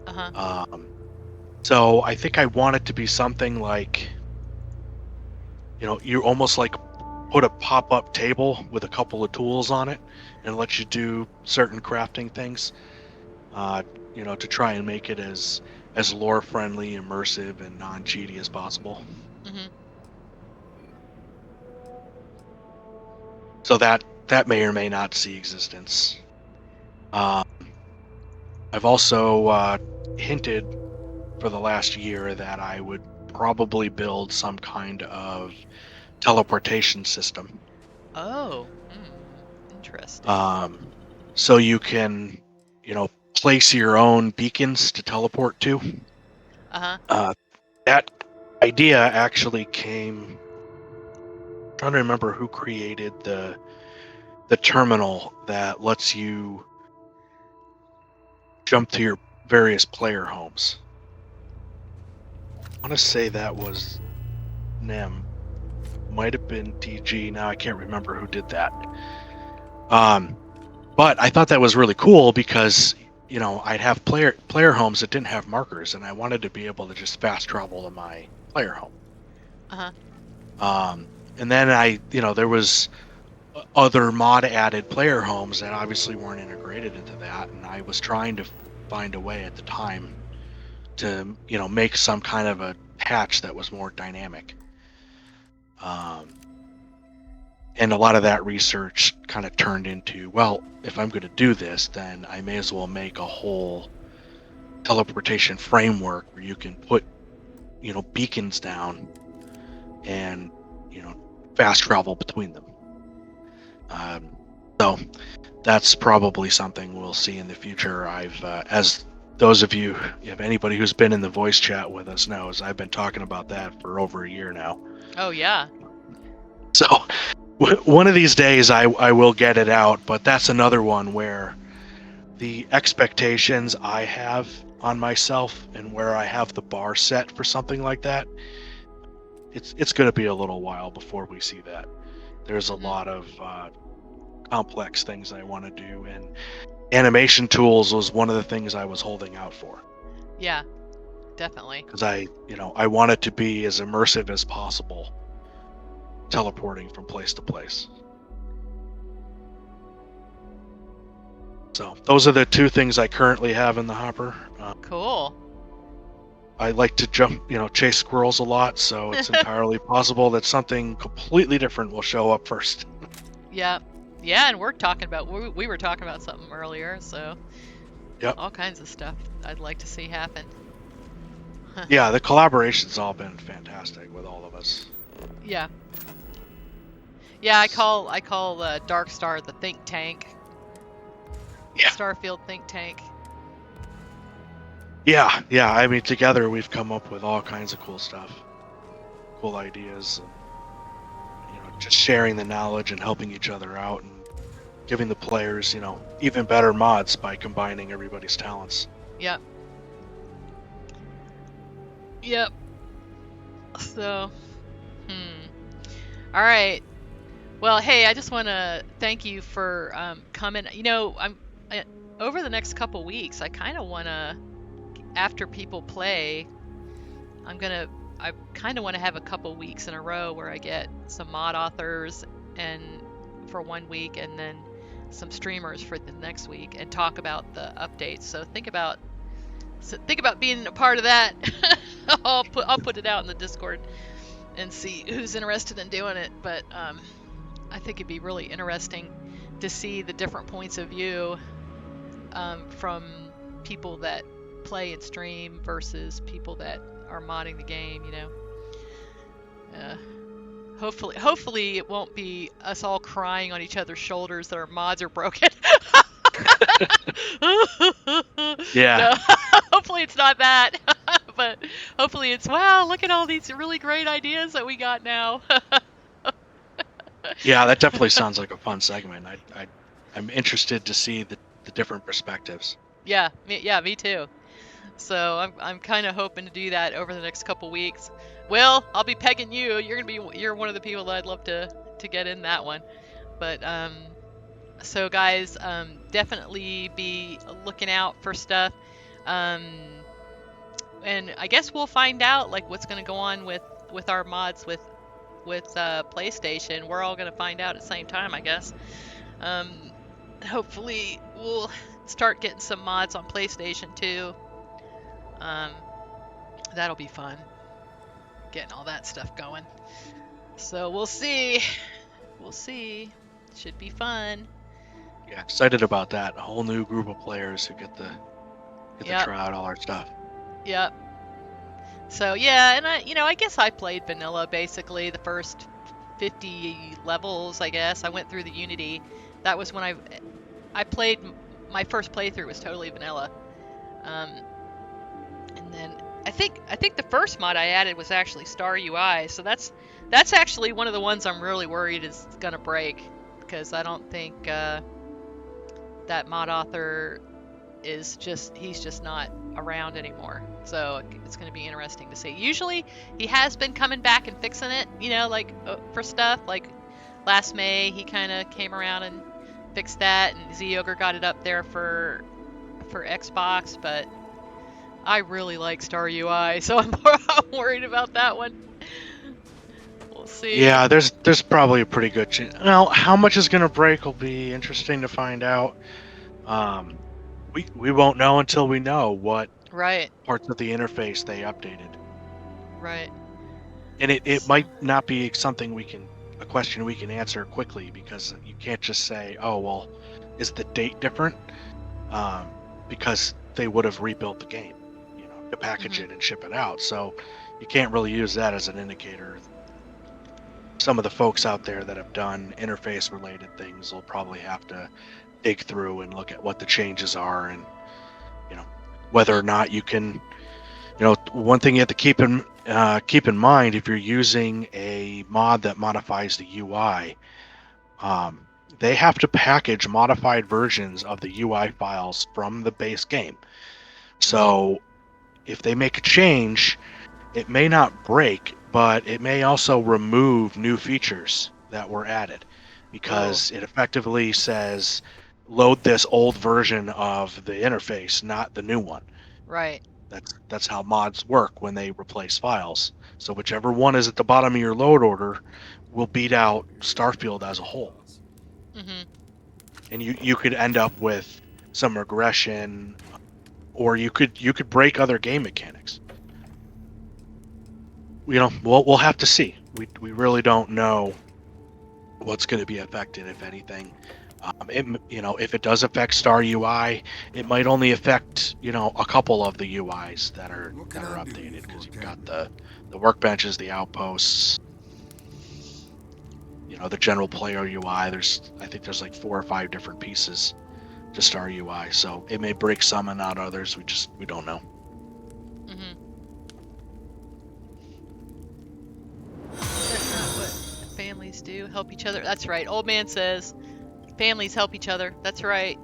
Uh-huh. Um, so I think I want it to be something like, you almost like put a pop-up table with a couple of tools on it and let you do certain crafting things, uh, to try and make it as lore friendly, immersive, and non-cheaty as possible. Hmm. So that may or may not see existence. Um, I've also hinted for the last year that I would probably build some kind of teleportation system. Oh. Interesting. Um, so you can, place your own beacons to teleport to. Uh-huh. Uh, that idea actually came. I'm trying to remember who created the terminal that lets you jump to your various player homes. I want to say that was Nem. Might have been DG. Now I can't remember who did that. Um, but I thought that was really cool because I'd have player homes that didn't have markers, and I wanted to be able to just fast travel to my player home. Uh-huh. And then there was other mod added player homes that obviously weren't integrated into that, and I was trying to find a way at the time to make some kind of a patch that was more dynamic. And a lot of that research kind of turned into, well, if I'm going to do this, then I may as well make a whole teleportation framework where you can put beacons down and fast travel between them. So that's probably something we'll see in the future. As those of you, if anybody who's been in the voice chat with us knows, I've been talking about that for over a year now. Oh yeah. So one of these days I will get it out, but that's another one where the expectations I have on myself and where I have the bar set for something like that, it's going to be a little while before we see that. There's a lot of complex things I want to do, and animation tools was one of the things I was holding out for. Yeah, definitely. Because I want it to be as immersive as possible, teleporting from place to place. So those are the two things I currently have in the hopper. Cool. I like to chase squirrels a lot, so it's entirely possible that something completely different will show up first. Yeah, and we were talking about something earlier, so yep, all kinds of stuff I'd like to see happen. Yeah, the collaboration's all been fantastic with all of us. Yeah. Yeah, I call Dark Star the think tank. Yeah. Starfield think tank. Yeah. I mean, together we've come up with all kinds of cool stuff, cool ideas, and just sharing the knowledge and helping each other out and giving the players, even better mods by combining everybody's talents. Yep. So, all right. Well, hey, I just want to thank you for coming. Over the next couple weeks, I kind of want to, after people play, I kind of want to have a couple weeks in a row where I get some mod authors and for 1 week, and then some streamers for the next week, and talk about the updates. So think about being a part of that. I'll put it out in the Discord and see who's interested in doing it. But I think it'd be really interesting to see the different points of view from people that play and stream versus people that are modding the game. Hopefully it won't be us all crying on each other's shoulders that our mods are broken. Yeah. No, hopefully it's not that. But hopefully it's, wow, look at all these really great ideas that we got now. Yeah, that definitely sounds like a fun segment. I'm interested to see the different perspectives. Yeah, me too. So I'm kind of hoping to do that over the next couple weeks. Will, I'll be pegging you. You're one of the people that I'd love to get in that one. But so guys, definitely be looking out for stuff. And I guess we'll find out like what's going to go on with our mods with PlayStation. We're all going to find out at the same time, I guess. Hopefully we'll start getting some mods on PlayStation too. That'll be fun, getting all that stuff going. So we'll see. Should be fun. Yeah, excited about that. A whole new group of players who get to try out all our stuff. Yep. So yeah, and I guess I played vanilla basically the first 50 levels. I guess I went through the Unity. That was when I played. My first playthrough was totally vanilla. And then I think the first mod I added was actually Star UI. So that's actually one of the ones I'm really worried is gonna break, because I don't think that mod author he's just not around anymore. So it's going to be interesting to see. Usually he has been coming back and fixing it, like for stuff like last May he kind of came around and fixed that, and Z-Ogre got it up there for Xbox. But I really like Star UI, so I'm worried about that one. We'll see. Yeah, there's probably a pretty good chance. Well, how much is going to break will be interesting to find out. We won't know until we know what parts of the interface they updated. Right. And it might not be something a question we can answer quickly, because you can't just say, oh, well, is the date different? Because they would have rebuilt the game, to package it and ship it out. So you can't really use that as an indicator. some of the folks out there that have done interface related things will probably have to dig through and look at what the changes are, and whether or not you can. One thing you have to keep in mind, if you're using a mod that modifies the UI, they have to package modified versions of the UI files from the base game. So if they make a change, it may not break, but it may also remove new features that were added, because it effectively says load this old version of the interface, not the new one. Right. That's how mods work when they replace files. So whichever one is at the bottom of your load order will beat out Starfield as a whole. And you could end up with some regression, or you could break other game mechanics. We'll have to see. We really don't know what's going to be affected, if anything. If it does affect Star UI, it might only affect a couple of the UIs that are updated, because you've got the workbenches, the outposts, the general player UI. I think there's like 4 or 5 different pieces to Star UI, so it may break some and not others. We don't know. That's not what families do. Help each other. That's right. Old man says families help each other. That's right.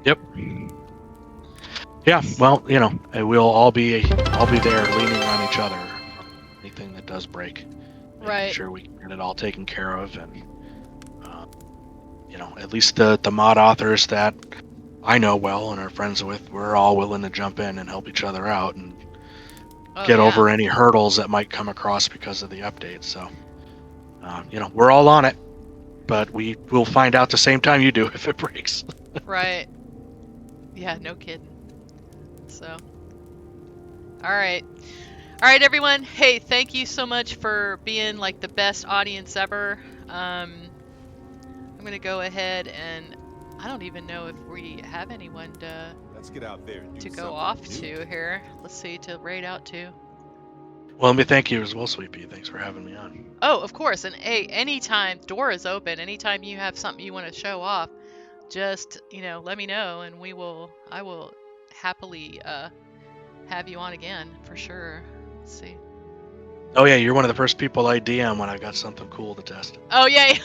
Yep. Yeah. Well, we'll all be there leaning on each other for anything that does break. Making sure we can get it all taken care of, and at least the mod authors that I know well and are friends with, we're all willing to jump in and help each other out and get over any hurdles that might come across because of the updates. So, we're all on it, but we will find out the same time you do if it breaks. Right. Yeah, no kidding. So, all right, everyone. Hey, thank you so much for being like the best audience ever. I'm gonna go ahead, and I don't even know if we have anyone Let's get out there and to go off to here. Let's see, to raid out to. Well, let me thank you as well, Sweet. Thanks for having me on. Oh, of course. And hey, anytime, door is open. Anytime you have something you want to show off, just let me know, and I will happily have you on again for sure. Let's see. Oh yeah, you're one of the first people I DM when I got something cool to test. Oh yeah.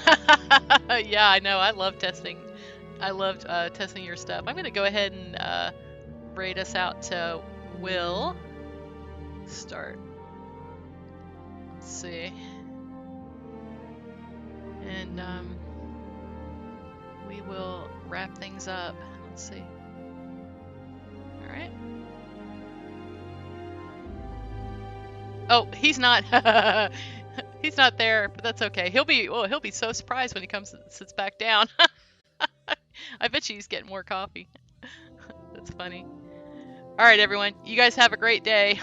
Yeah, I know. I love testing. I loved testing your stuff. I'm gonna go ahead and raid us out to Will. Start. Let's see. And we will wrap things up. Let's see. All right. Oh, he's not. He's not there, but that's okay. He'll be so surprised when he comes and sits back down. I bet you he's getting more coffee. That's funny. All right, everyone. You guys have a great day.